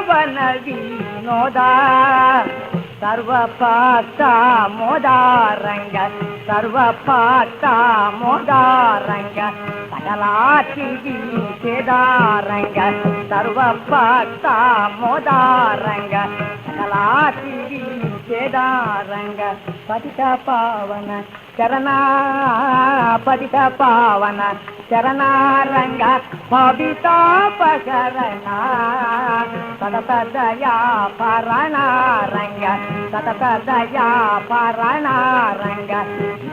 వన వినోదా సర్వపాత మోదారంగ సర్వపాత మోదారంగ సకలాటి సేదారంగ సర్వపాత మోదారంగ సకలాటి సేదారంగ పతిత పావన చరణ పతిత పావన చరణారంగ పవితాపకరణ సతత దయా పరణారంగ సతత దయా పరణారంగ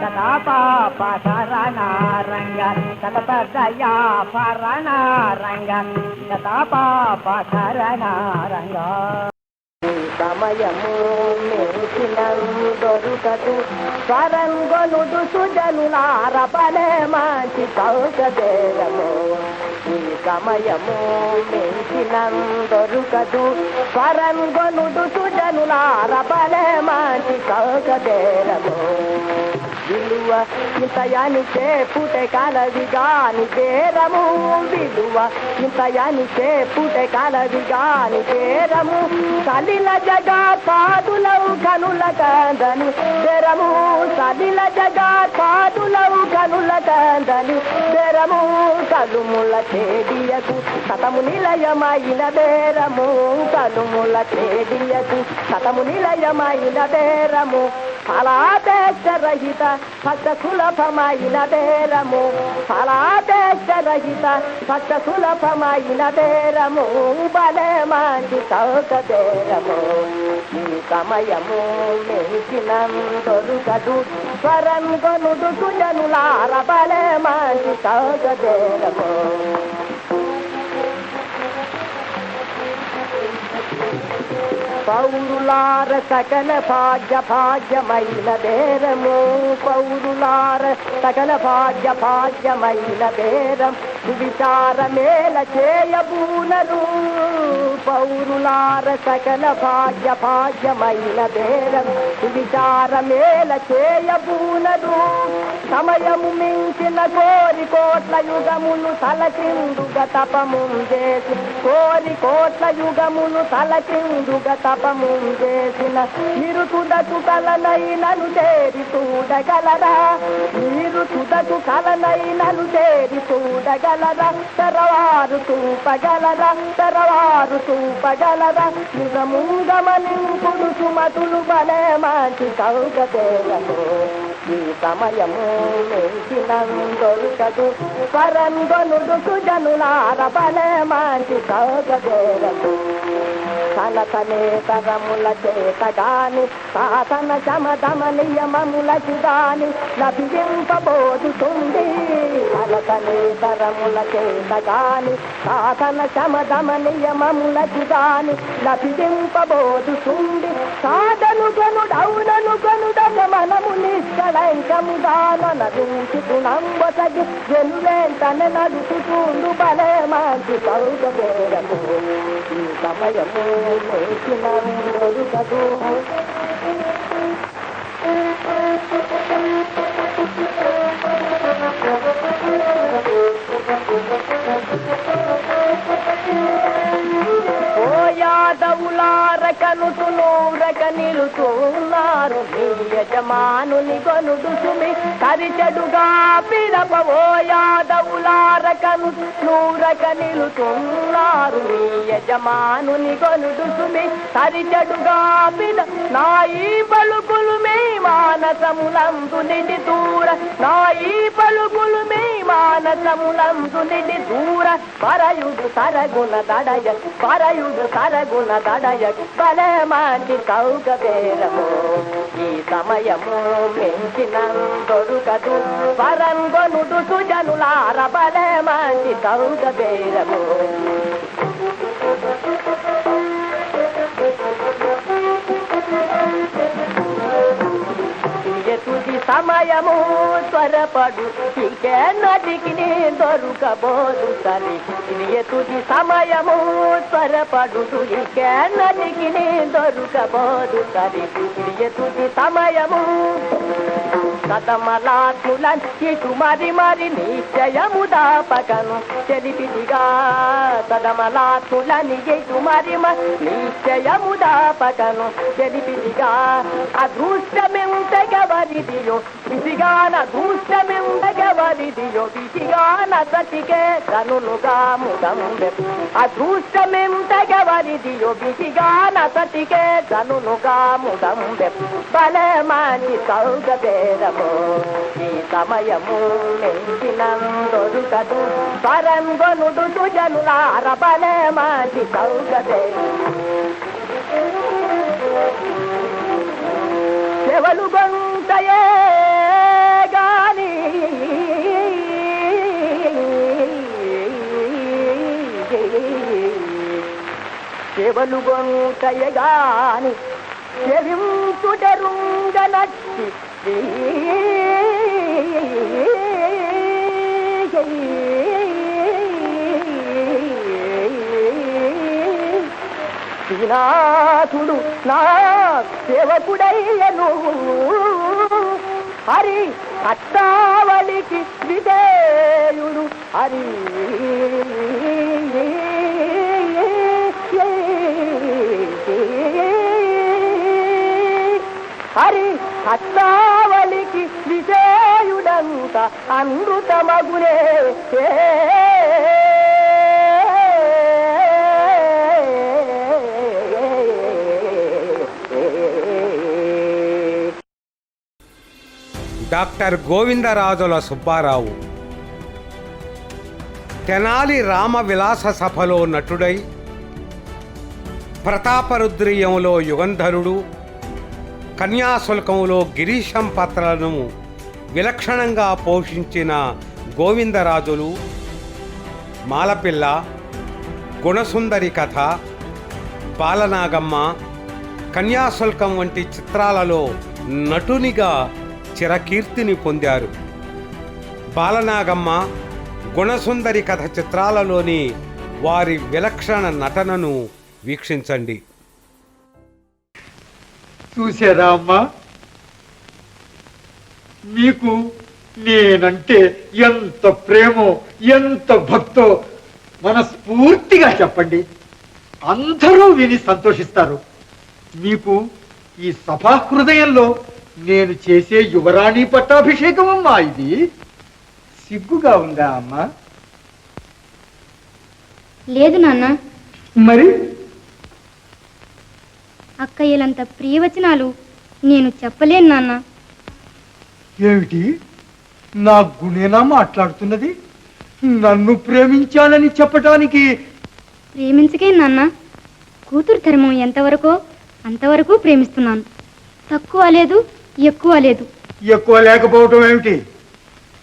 సదా పాప శరణారంగ సతత దయా పరణారంగ సదా పాప శరణారంగ సమయము దొరుకదు స్వరంగొనుడు సుజనులారపలే మంచి కౌశదేరము ఈ సమయము దొరుకదు స్వరంగొనుడు సుజనులారపలే మంచి కౌశదేరము విలువ ఇంతయానికే పుటే కలవిగాని బేరము విలువ ఇంతయానికే పుటే కలవిగాని బేరము సలిల జగా పాదులవు కనుల కందని బేరము సలిల జగా పాదులవు కనుల కందని బేరము కలుముల చేడియకు సతము నిలయమైన బేరము కలుముల చేడియకు సతము నిలయమైన బేరము ఫలాపేక్షరహిత భక్త సులభమైన బేరము ఫలాపేక్షరహిత భక్త సులభమైన బేరము బలే మంచి చౌక బేరము ఈ సమయము దొరుకదు స్వరంగొనుడు సుజనులార బలే మంచి చౌక బేరము పౌరులార సకల భాగ్య భాగ్యమైన బేరము పౌరులార సకల భాగ్య భాగ్యమైన బేరం విచార మేల చేయబూనరు పౌరులార సకల భాగ్య భాగ్యమైన బేరం విచార మేల చేయబూనరు సమయము మించిన కోరి కోట్ల యుగములు తలకిందుగా తపము చేసి కోరి కోట్ల యుగములు తలకిందుగా తపము చేసిన మీరు తుదకు కలనైనను చేరి చూడగలరా మీరు తుదకు కలనైనను చేరి చూడగలరా తెరవారు చూపగలరా తెరవారు చూపగలరా నిజముంగమనింపుడు సుమతులు బలే మంచి కౌగదేరము ఈ సమయము దొరుకదు పరంగొనుడు సుజనులార బలే మంచి కౌగదేరము తలతనే తరముల చేత గాని సాధన శమధమ నియమములకి గాని లభింపబోదుతుంది తలతనే తరముల చేత గాని సాధన శమధమ నియమములకి గాని లభింపబోదుతుంది సాధను గనుడౌనను గనుడగ మనము నిష్కళంకముగాన నదించి గుణంబొసగి వెనువెంటనే నడుచుతుండు బలే మంచి కౌగబేరము ఈ సమయము దొరుకదు యాదవులార కనుటు నూరక నిలుతున్నారు నీ యజమానుని కొనుడు సుమి కరిచెడుగా పిలపవో యాదవులార కనుటు నూరక నిలుతున్నారు నీ యజమానుని కొనుడు సుమి కరిచెడుగా పిల నాయి పలుకులు మే మానసములందు నిడి దూర నాయి పలుకులు మే మానసములందు నిడి దూర పరయుడు సరగుణ దడయ పరయుడు సరగుణ దడయ బలే మాటి కౌక బేరము ఈ సమయము మించిన దొరుకదు పరంగొనుడు సుజనులార బలే మాటి కౌక బేరము తుది సమయము త్వరపడు ఇకే నదికి దొరకబోదు తల్లి తుది సమయము త్వరపడు ఇకే నదికి దొరకబోదు తల్లి తుది సమయము కదమలాకుల ఇటు మరి మరి నిశ్చయము దాపకను తెలిపిదిగా కదమలాకులని ఇటు మరి మరి నిశ్చయము దాపకను తెలిపిదిగా అదృష్టమెంతగవరిదియో విసిగాన అదృష్టమెంతగవరిదియో విసిగాన సతికే కనులుగా ముదంబె అదృష్టమెంతగవరిదియో విసిగాన సతికే కనులుగా ముదంబె బలే మాని సౌగబేరము ఈ సమయము మెంచినందొరుకదు పరంగొనుడు సుజనులార బలే మాని సౌగబేరము చెవలు గొంతయే గాని చెవలు గొంతయే గాని చెవించుటరుంగనచ్చి శ్రీనాథుడు నా సేవకుడయ్యను హరి అట్టావళికి విధేయుడు హరి హరి అట్టావళికి విధేయుడంత అమృతమగునే డాక్టర్ గోవిందరాజుల సుబ్బారావు తెనాలి రామ విలాస సభలో నటుడై ప్రతాపరుద్రీయంలో యుగంధరుడు కన్యాశుల్కంలో గిరీశం పాత్రలను విలక్షణంగా పోషించిన గోవిందరాజులు మాలపిల్ల గుణసుందరి కథ బాలనాగమ్మ కన్యాశుల్కం వంటి చిత్రాలలో నటునిగా చిరకీర్తిని పొందారు. బాలనాగమ్మ గుణసుందరి కథ చిత్రాలలోని వారి విలక్షణ నటనను వీక్షించండి. చూసారా అమ్మా, మీకు నేనంటే ఎంత ప్రేమో ఎంత భక్తో మనస్ఫూర్తిగా చెప్పండి, అందరూ విని సంతోషిస్తారు. మీకు ఈ సభా హృదయంలో నేను చేసే యువరాణి పట్టాభిషేకం అమ్మా. ఇది సిగ్గుగా ఉందా అమ్మా? లేదు నాన్న. మరి అక్కయ్యలంత ప్రియవచనాలు నేను చెప్పలేను నాన్న. ఏమిటి, నా గుణేనా మాట్లాడుతున్నది? నన్ను ప్రేమించాలని చెప్పటానికి? ప్రేమించకే నాన్న, కూతురు ధర్మం ఎంతవరకో అంతవరకు ప్రేమిస్తున్నాను. తక్కువ లేదు, ఎక్కువ లేదు. ఎక్కువ లేకపోవటం ఏమిటి,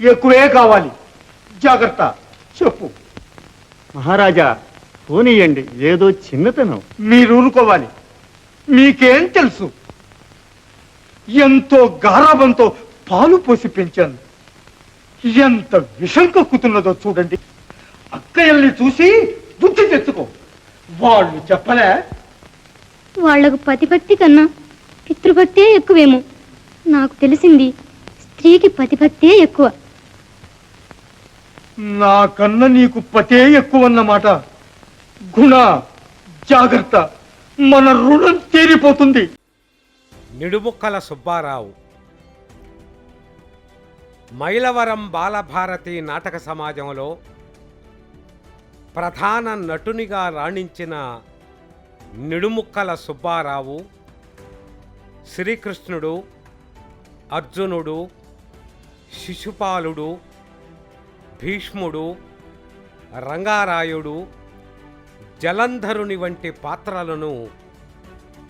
ఎక్కువే కావాలి. జాగ్రత్త, చెప్పు. మహారాజా పోనీయండి, ఏదో చిన్నతనం. మీరు ఊరుకోవాలి. మీకేం తెలుసు? ఎంతో గారాబంతో పాలు పోసి పెంచాను. ఎంత విషం కక్కుతున్నదో చూడండి. అక్కయ్యల్ని చూసి బుద్ధి తెచ్చుకో. వాళ్ళు చెప్పలే? వాళ్లకు పతిభక్తి కన్నా పితృభక్తే ఎక్కువేమో. నాకు తెలిసింది స్త్రీకి పతిభక్తే ఎక్కువ. నాకన్నా నీకు పతే ఎక్కువన్నమాట. గుణ, జాగ్రత్త. మన రుణం తీరిపోతుంది. నిడుముక్కల సుబ్బారావు మైలవరం బాలభారతి నాటక సమాజంలో ప్రధాన నటునిగా రాణించిన నిడుముక్కల సుబ్బారావు శ్రీకృష్ణుడు, అర్జునుడు, శిశుపాలుడు, భీష్ముడు, రంగారాయుడు, జలంధరుని వంటి పాత్రలను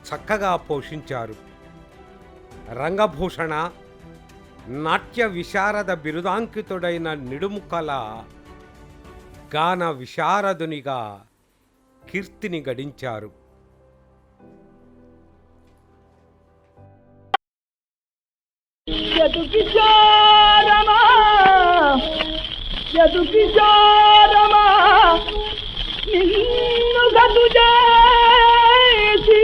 చక్కగా పోషించారు. రంగభూషణ, నాట్య విశారద బిరుదాంకితుడైన నిడుముక్కల గాన విశారదునిగా కీర్తిని గడించారు. నిన్ను గదు చేసి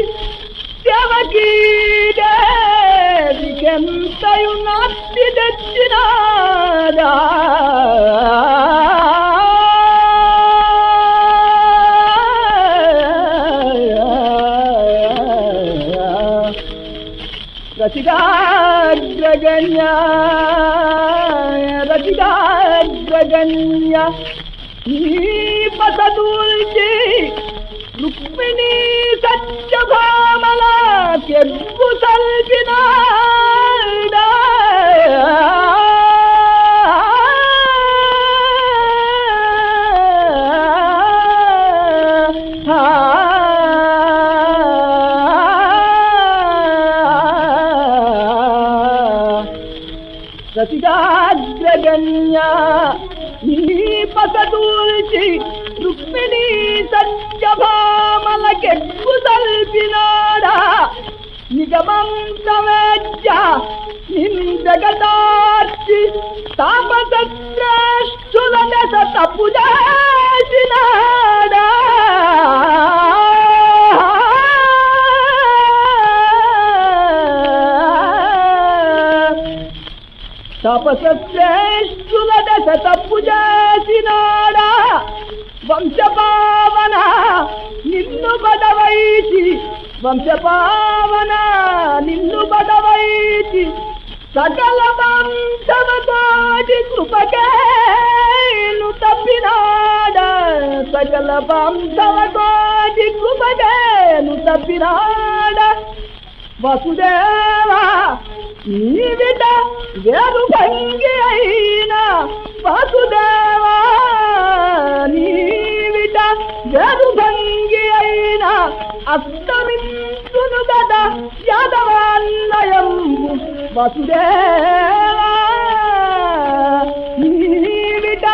దేవికెంతయు నాటి తెచ్చినాడా రచితాగ్రగణ్య నీ పసదూల్చి రుక్మిణీ సత్యభామల కెవ్వు సల్పినాడా రచితాగ్రగణ్య నీ పసదూల్చి రుక్మిణీ సత్యభామలకెక్కు సల్పినాడా నిగమంతవేద్య నిందగదార్చి తాపస శ్రేష్ఠుల దశ తప్పు చేసినాడా తపస శ్రేష్ఠుల దశ తప్పు చేసినాడా వంశపావన నిన్ను బడవైచి వంశపావన నిన్ను బడవైచి సకల వంశవతోటి కృపకేను తప్పినాడా సకల వంశవతోటి కృపకేను తప్పినాడా వసుదేవా నీవిట వేరు భంగి అయినా వసుదేవా నీవిట వేరు భంగి అయినా అస్తమించును గదా యాదవాన్నయంబు వసుదేవా నీవిట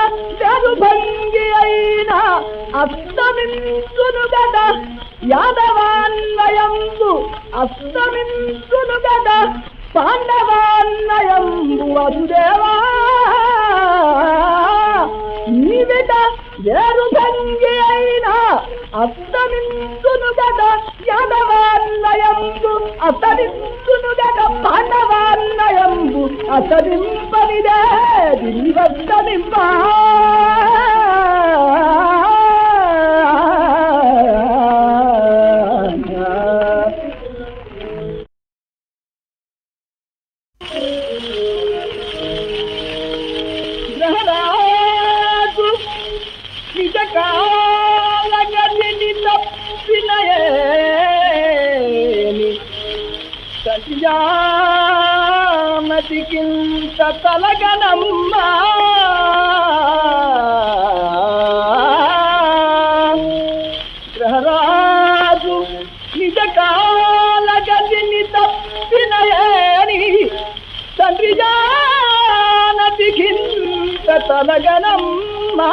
వేరు భంగి అయినా అస్తమించును గదా యాదవాన్వయంబు అస్తమించును గదా పాండవాన్వయంబు వసుదేవా నీవిట వేరు భంగి అయినా అస్తమించును గదా యాదవాన్వయంబు అస్తమించును గదా పాండవాన్వయంబు అస్తమింపనిదే దివస్తమింపా మతికింత తలగనమ్మా గ్రహరాజు నిజ కాల గదిని తప్పినయేని తండ్రి జానతికింత తలగనమ్మా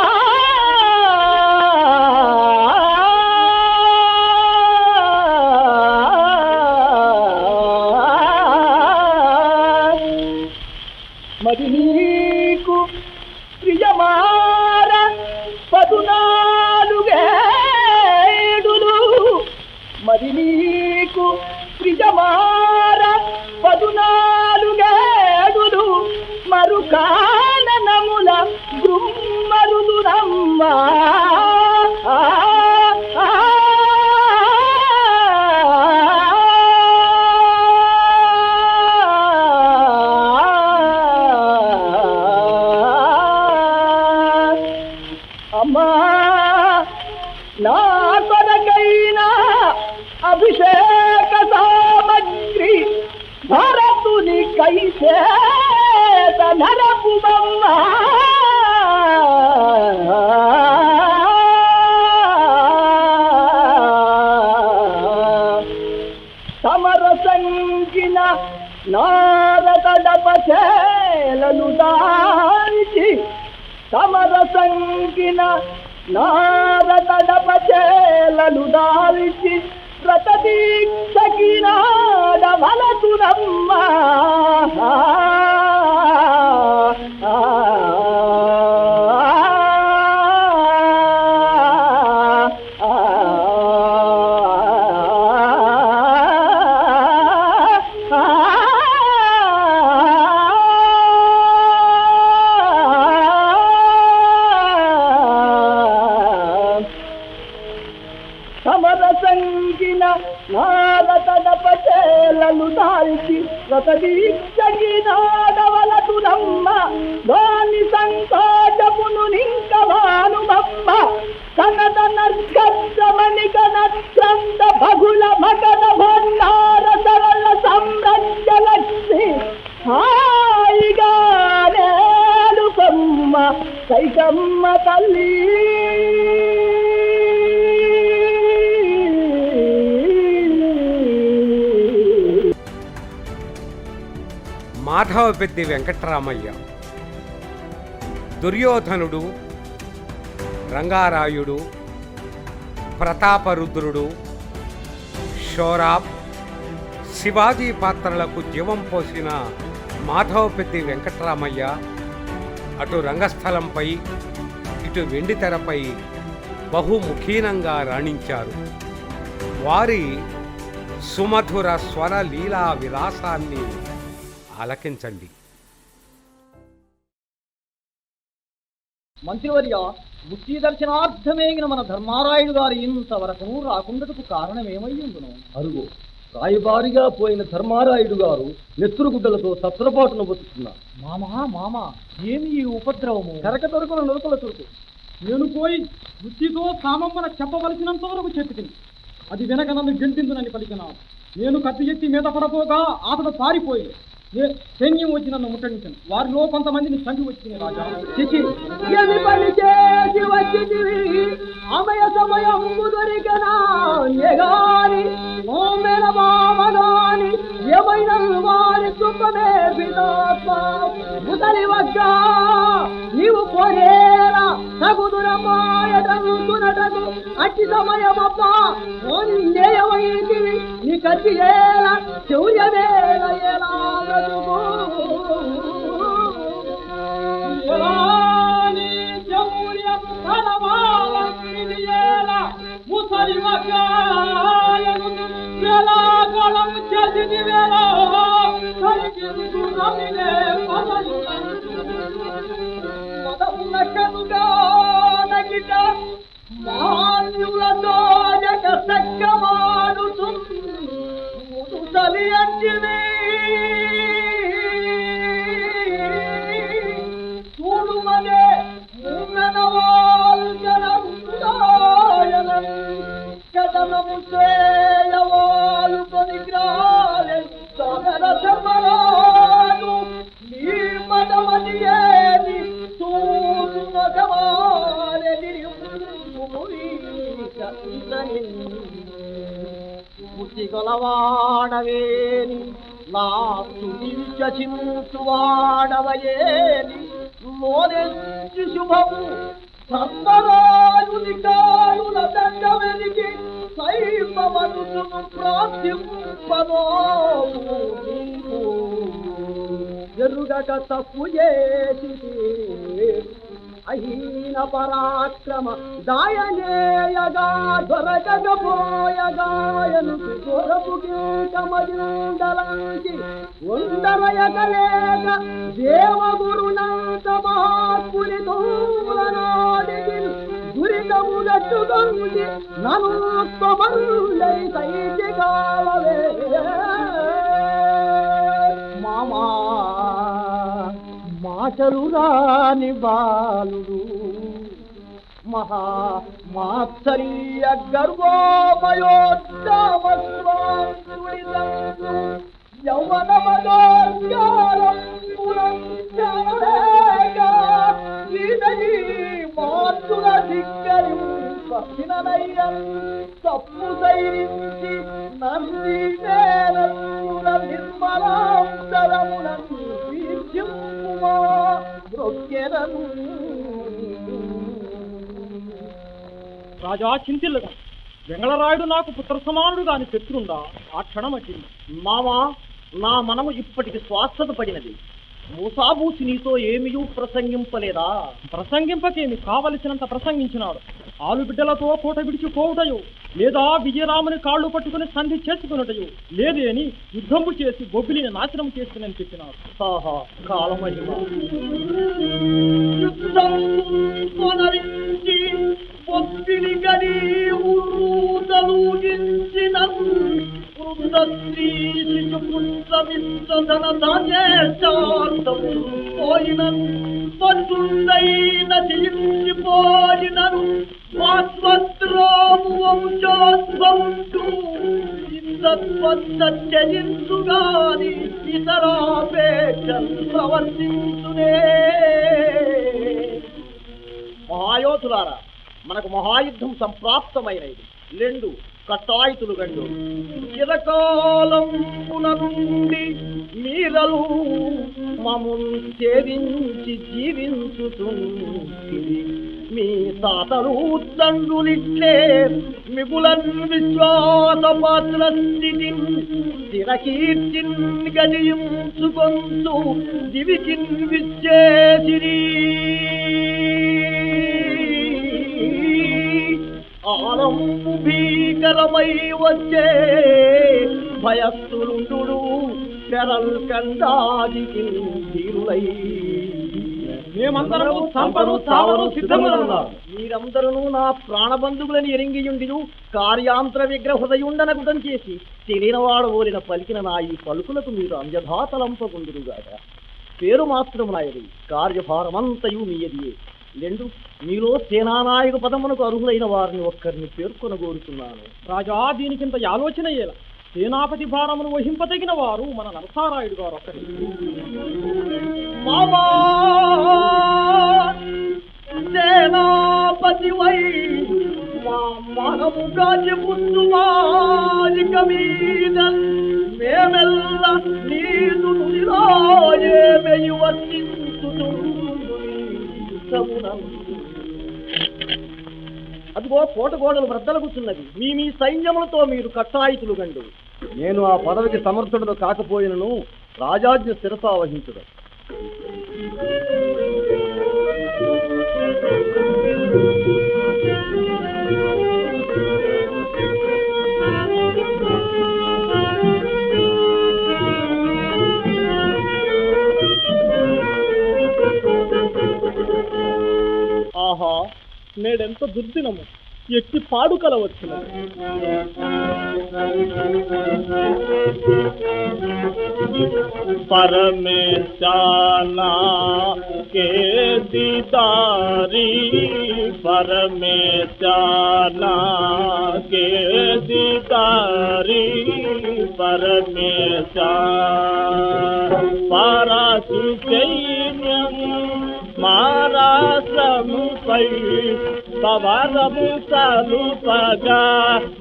మరి నీకు ప్రియమార 14 ఏడులు మరి నీకు ప్రియమార 14 ఏడులు మరు కాననముల గుమ్మరుదురం అభిషేక సామగ్రి భరతుని కైసేత నరపు బొమ్మ సమరసంగిన నారదడపచేలను దాల్చి సమరసంగిన నారదడపచేలను దాల్చి ప్రతదీక్షకినాడవలతురమ్మ సమరసంగిన నారదడపచేలను దాల్చి ప్రతదీక్షకినాడవలతురమ్మ దాని సంకోచమును నింకవానుమమ్మ కనద నర్గమణిక నచ్చంద భగుల మగన భండార సరళ సంరజ్య లక్ష్మి హాయిగా నేలుకమ్మ కైకమ్మ తల్లి మాధవపెద్ది వెంకట్రామయ్య, దుర్యోధనుడు, రంగారాయుడు, ప్రతాపరుద్రుడు, షోరాబ్, శివాజీ పాత్రలకు జీవం పోసిన మాధవపెద్ది వెంకట్రామయ్య అటు రంగస్థలంపై ఇటు వెండితెరపై బహుముఖీనంగా రాణించారు. వారి సుమధుర స్వర లీలా విలాసాన్ని ఆలకించండి. మంత్రివర్య, బుద్ధి దర్శనార్థమేగిన మన ధర్మారాయుడు గారు ఇంతవరకు రాకుండటకు కారణమేమయ్యుండును? అరుగు రాయబారిగా పోయిన ధర్మారాయుడు గారు నెత్తురుగుడ్డలతో తత్రపాటును బతుకుతున్నారు. మామా ఏమి ఈ ఉపద్రవము? కరక దొరుకున నొరుకుల చురుకు. నేను పోయి బుద్ధితో సామమ్మన చెప్పవలసినంత వరకు చెప్పుతుంది. అది వెనక నన్ను గెంటిందునని పలికినాను. నేను కత్తి ఎత్తి మీద పడపోగా అతడు పారిపోయి సైన్యం వచ్చి నన్ను ముట్టడించాను. వారిలో కొంతమందిని చంపి వచ్చింది రాజా. ఏమి పని చేసి వచ్చింది అమయ సమయం దొరికనా ఎగాని ఓమెన మామగాని ఏమైనా వారి సుఖమే ముసలి వగ్గా నీవు కోరేలా తగుదురమాయటకు అట్టి సమయమబ్బా ఓయేమైంది నీ కత్తి ఏలా శౌర్యమేళ ఎలా ముసలి మాన్యులతో జగ సక్కమాడుతు ముసలి అంటివే చూడుమనే మూనవాళ్ళు జనముదాయనం కథనము చేయవాళ్ళు కొనిగ్రాలే సమర సమరాలు నీ మదమని ఏది చూసునగవాలని బుద్ధి కొలవాడవేని నా చించువాడవయేని లోనెంచి శుభము ధర్మరాయుని కాయుల దండవెనికి సైపమనుసును ప్రాప్తింపదో ఎరుగక తప్పు చేసి అహీన పరాక్రమ దాయనేయగా దొరకకపోయగాయను దొరపు కీటమజుండలంచి ఉండరయగలేక దేవగురునంత మహాత్ముని దూరనాడికి దురితము గట్టుకొంది నను తొబండై సైతి కావలే మామా మాటలు రాని బాలుడు మహా మాత్సర్య గర్వోమయోద్దామ మనమదోర్గారం మాతుల దిగ్గరు పసిననయ్యం తప్పు సైరించి నంది నేనూర నిర్మలాంతరములను తీర్చిమ్మా మృక్కెరను. రాజా చింతిల్లగా వెంగళరాయుడు నాకు పుత్ర సమానుడు కాని శత్రుండా ఆ క్షణం వచ్చింది. మామా, నా మనము ఇప్పటికి స్వాస్థత పడినది. మూసాబూసి నీతో ఏమియూ ప్రసంగింపలేదా? ప్రసంగింపకేమి, కావలసినంత ప్రసంగించినాడు. ఆలుబిడ్డలతో కోట విడిచి పోవుటయో, లేదా విజయరాముని కాళ్ళు పట్టుకుని సంధి చేసుకున్నటయో, లేదేని యుద్ధంపు చేసి బొబ్బిలిని నాశనం చేసుకుని చెప్పినాడు. ఆహా, కాలమహిమ. పొత్తిని గని ఊరుదలుగించిన వృందశ్రీ శిశుపుత్రమిత్రధన ధాన్యేశాంతం పోయినను పశుండైన చిలించిపోయినను స్వాస్వత్రోము వంశోద్భవుంటూ ఇంద్రత్వత్త చరించుగాని ఇతరాపేక్ష ప్రవర్తించునే. మహాయోధులారా, మనకు మహాయుద్ధం సంప్రాప్తమైనది. లెండు కట్టాయితులు గండు. చిరకాలం నుండి మీరలు మమున్ సేవించి జీవించుతుంది. మీ తాతలు తండ్రులిట్లే మిగులన్ విశ్వాసపాత్ర స్థితిన్ స్థిరకీర్తిన్ గజయించుకొంచు దివికిన్ విచ్చేసిరి. ఆలంబు భీకరమై వచ్చే భయస్థులుండు తెరల్ కండాదికి ధీరులై మేమందరము సంపను చావను సిద్ధములన్నారు. మీరందరూ నా ప్రాణబంధువులని ఎరింగియుండియు కార్యాంతర విగ్రహృదయుండనగుటం చేసి తెలియనవాడు ఓలిన పలికిన నా ఈ పలుకులకు మీరు అంజధాతలంపకుందురుగాక. పేరు మాత్రము నాయది, కార్యభారమంతయు మీయదియే. లెండు మీలో సేనానాయక పదమునకు అర్హులైన వారిని ఒక్కరిని పేర్కొనగోరుతున్నాను. రాజా, దీనికింత ఆలోచన ఏల. సేనాపతి భారమును వహింపదగిన వారు మన నరసారాయుడు గారు ఒక్కరి. సేనాపతి వై మనము రాజపుత్రుమాలిక మీద మేమెల్ల నీదు నిరాయేమయి వర్తించుతూ. అదిగో కోటగోడలు వృద్ధలు కూర్చున్నది. మీ సైన్యములతో మీరు కట్టాయితులు గండు. నేను ఆ పదవికి సమర్థుడు కాకపోయినను రాజాజ్ఞ శిరసా వహించుడు. ఆహా, నేడెంత దుర్దినము, ఎట్టి పాడు కలవచ్చును. పరమేశానా కే దీదారీ, పరమేశానా కే దీదారీ, పరమేశా పారాసు సైన్యం మారాశ్రముపై పవరము సలుపగా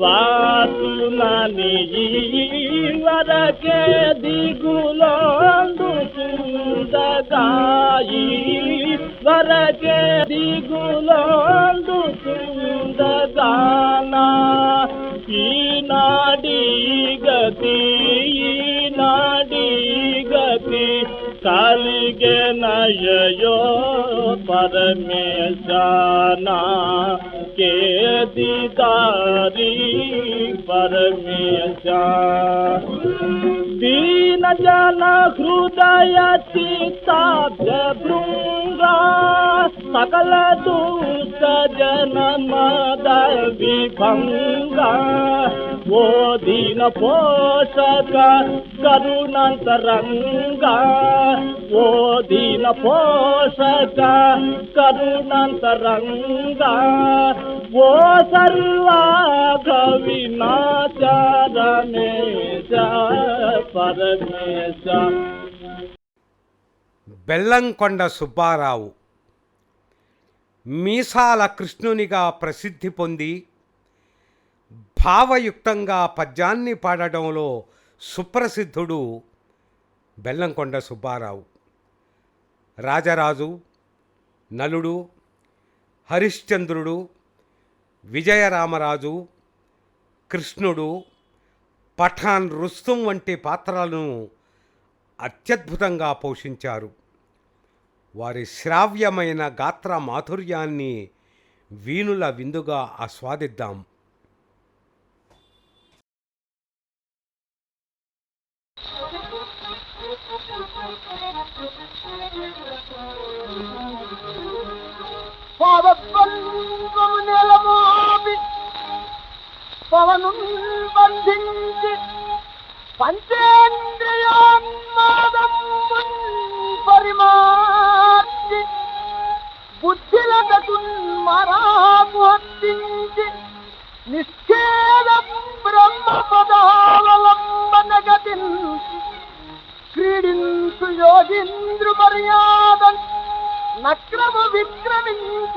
వాసునని వరకే దిగులోందుతుందగాయి, వరకే దిగులోందుతుందగానా. ఈనాడి గతి, ఈనాడి గతి కలిగే నయయో పరమేశానా కే దీదారీ, పరమేశా దీన జన హృదయ చిత్తాబ్జ భృంగా సకల దుష్ట జన మద విభంగా. ఓ దీన పోషక కరుణాంతరంగా, ఓ దీన పోషక కరుణాంతరంగా. ఓ సర్వాఘ వినాశరమే పరమేశ. బెల్లంకొండ సుబ్బారావు మీసాల కృష్ణునిగా ప్రసిద్ధి పొంది భావయుక్తంగా పద్యాన్ని పాడడంలో సుప్రసిద్ధుడు బెల్లంకొండ సుబ్బారావు. రాజరాజు, నలుడు, హరిశ్చంద్రుడు, విజయరామరాజు, కృష్ణుడు, పఠాన్, రుస్తుం వంటి పాత్రలను అత్యద్భుతంగా పోషించారు. వారి శ్రావ్యమైన గాత్ర మాధుర్యాన్ని వీణుల విందుగా ఆస్వాదిద్దాం. పాదద్వంద్వము నెలమోపి పవను బంధించి పంచేంద్రియోన్మాదము పరిమార్చి బుద్ధిలకున్మరాకు హత్తించి నిశ్చేద బ్రహ్మ పదావలంబన గతిన్ క్రీడించు యోగింద్రు మర్యాదన్ నక్రము విక్రమించ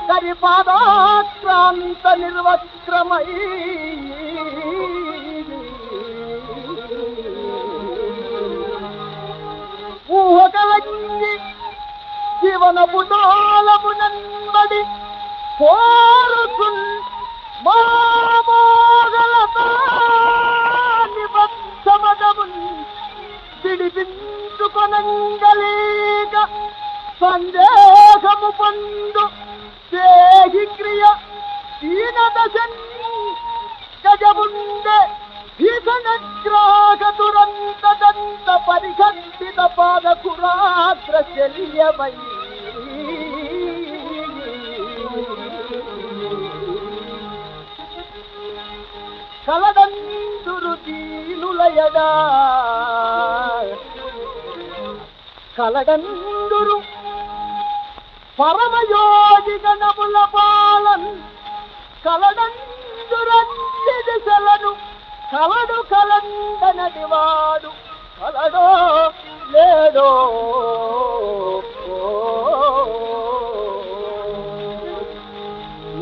కరిపాదాక్రాంత నిర్వక్రమై ఊహకలన్నీ జీవనపు దోలమునంబడి కోరుచున్ మామోగలతో నిబద్ధమదమున్ విడిపించుకొనంగలేక సందేహము పొందు దేహి క్రియ దీనదశన్ గజముండే భీషణగ్రాహ దురంత దంత పరిఖండిత పాదకురాగ్ర శల్యమై కలదందురు దీనులయగా కలగందురు పరమయోగి గణముల పాలన్ కలగందురన్ని దిశలను కలడు కలందనడివాడు కలడో లేడో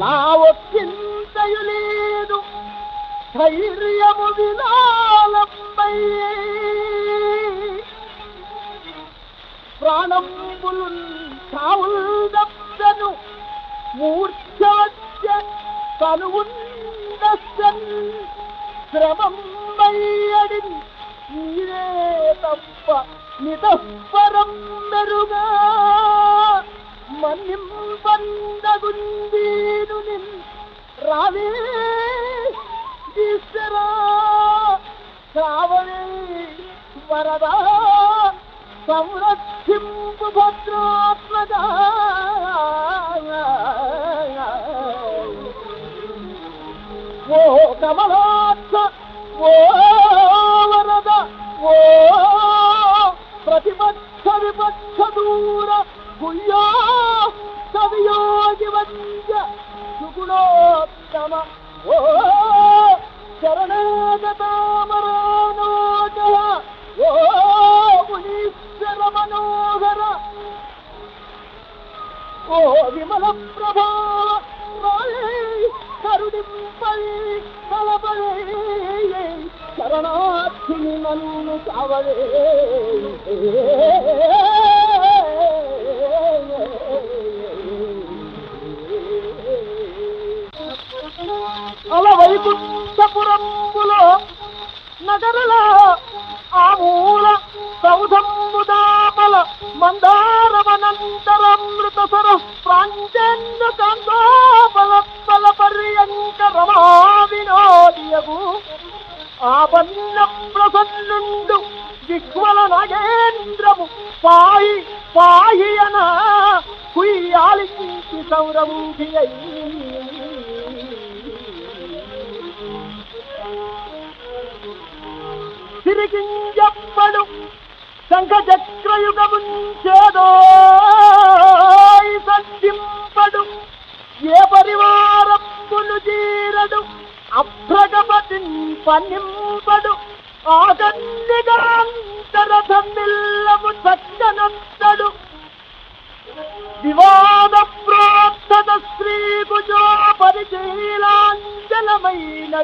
నా ఒక్కింతయు లేదు ధైర్యము విలాలంబై ప్రాణంబులు కావుల్దను మూర్ఛవచ్చ కనువుందన్ శ్రమంబయ్యడి నీరే తప్ప నితఃపరం మెరుగా మన్నింపందగుందీను నిన్ రావే ఈశ్వరా కావవే వరదా సంరక్షింపు భద్రాత్మగా ఓ కమలాక్ష ఓ వరద ఓ ప్రతిపక్ష విపక్ష దూర భూయా కవియోగి వంజ సుగుణోత్తమ ఓ శరణాగతామరానోజ ఓ మునీశ్వర మనోహర ఓ విమల ప్రభావ కరుణింపై కలపలే శరణార్థిని నన్ను కావలే అలవైకుంఠపురంబులో నగరలో ఆ మూల సౌధంబుదామల మందారవనంతరమృతసర ప్రాంజన్య కాంతోపల పర్యంక రమా వినోదియగు ఆపన్న ప్రసన్నుండు దిగ్వల నాగేంద్రము పాయి పాయి అన కుయ్యాలించి సౌరంభి తిరిగింజప్పడు శంఖ చక్రయుగముంచేదో సంధింపడు ఏ పరివారప్పులు జీరడు అభ్రగపతి పన్నింపడు ఆగన్నిగాంతరథమిల్లము చక్కనత్తడు వివాద ప్రోత్తద శ్రీ భుజో పరిశీలాంజలమైన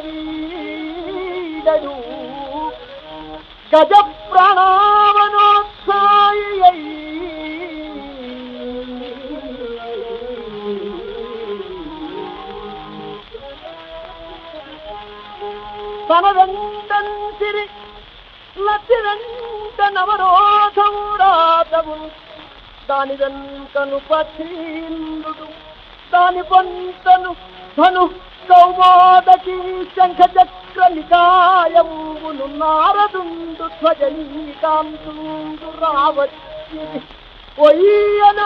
వీడడు గజ ప్రణామనోత్సాయి తన వెంటంసిరి లతి వెంట నవరోధమురాతము దాని వెంటను పక్షీంద్రుడు దాని పొంతను ధను కౌమోదకి శంఖ చక్ర నికాయమును నారదుండు ధ్వజనీకాంతుండు రావచ్చి ఒయ్యన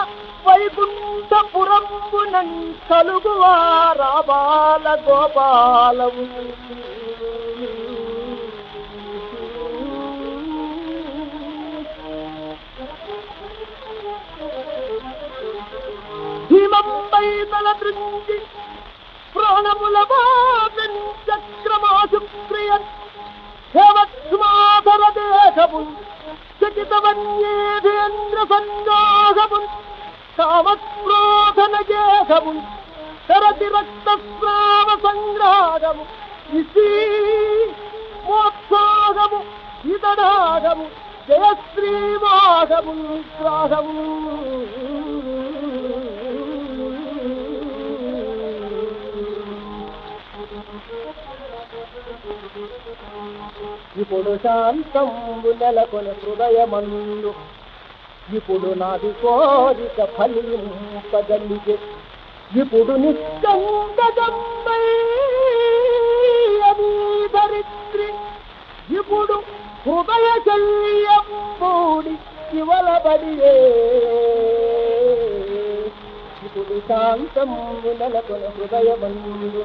వైకుంఠపురంబునం కలుగువారాబాల గోపాలము భీమంపై తల దృంగి ప్రాణముల చక్రమాశుక్రియ హేమస్మాధర దేహము చకితవన్యేంద్ర సంజోగము కామక్రోధన గేహము తరతి రక్తస్రావ సంగ్రాగము ఇసి మోత్సాగము ఇతడాగము జయశ్రీమాగము గ్రాగము ఇప్పుడు శాంతంబు నెలకొని హృదయమందు ఇప్పుడు నాది కోరిక ఫలింపగలిగే ఇప్పుడు నిస్కందగమ్మై ధరిత్రి ఇప్పుడు హృదయ శల్యంబూడి శివలబడియే ఇప్పుడు శాంతంబు నెలకొని హృదయమందు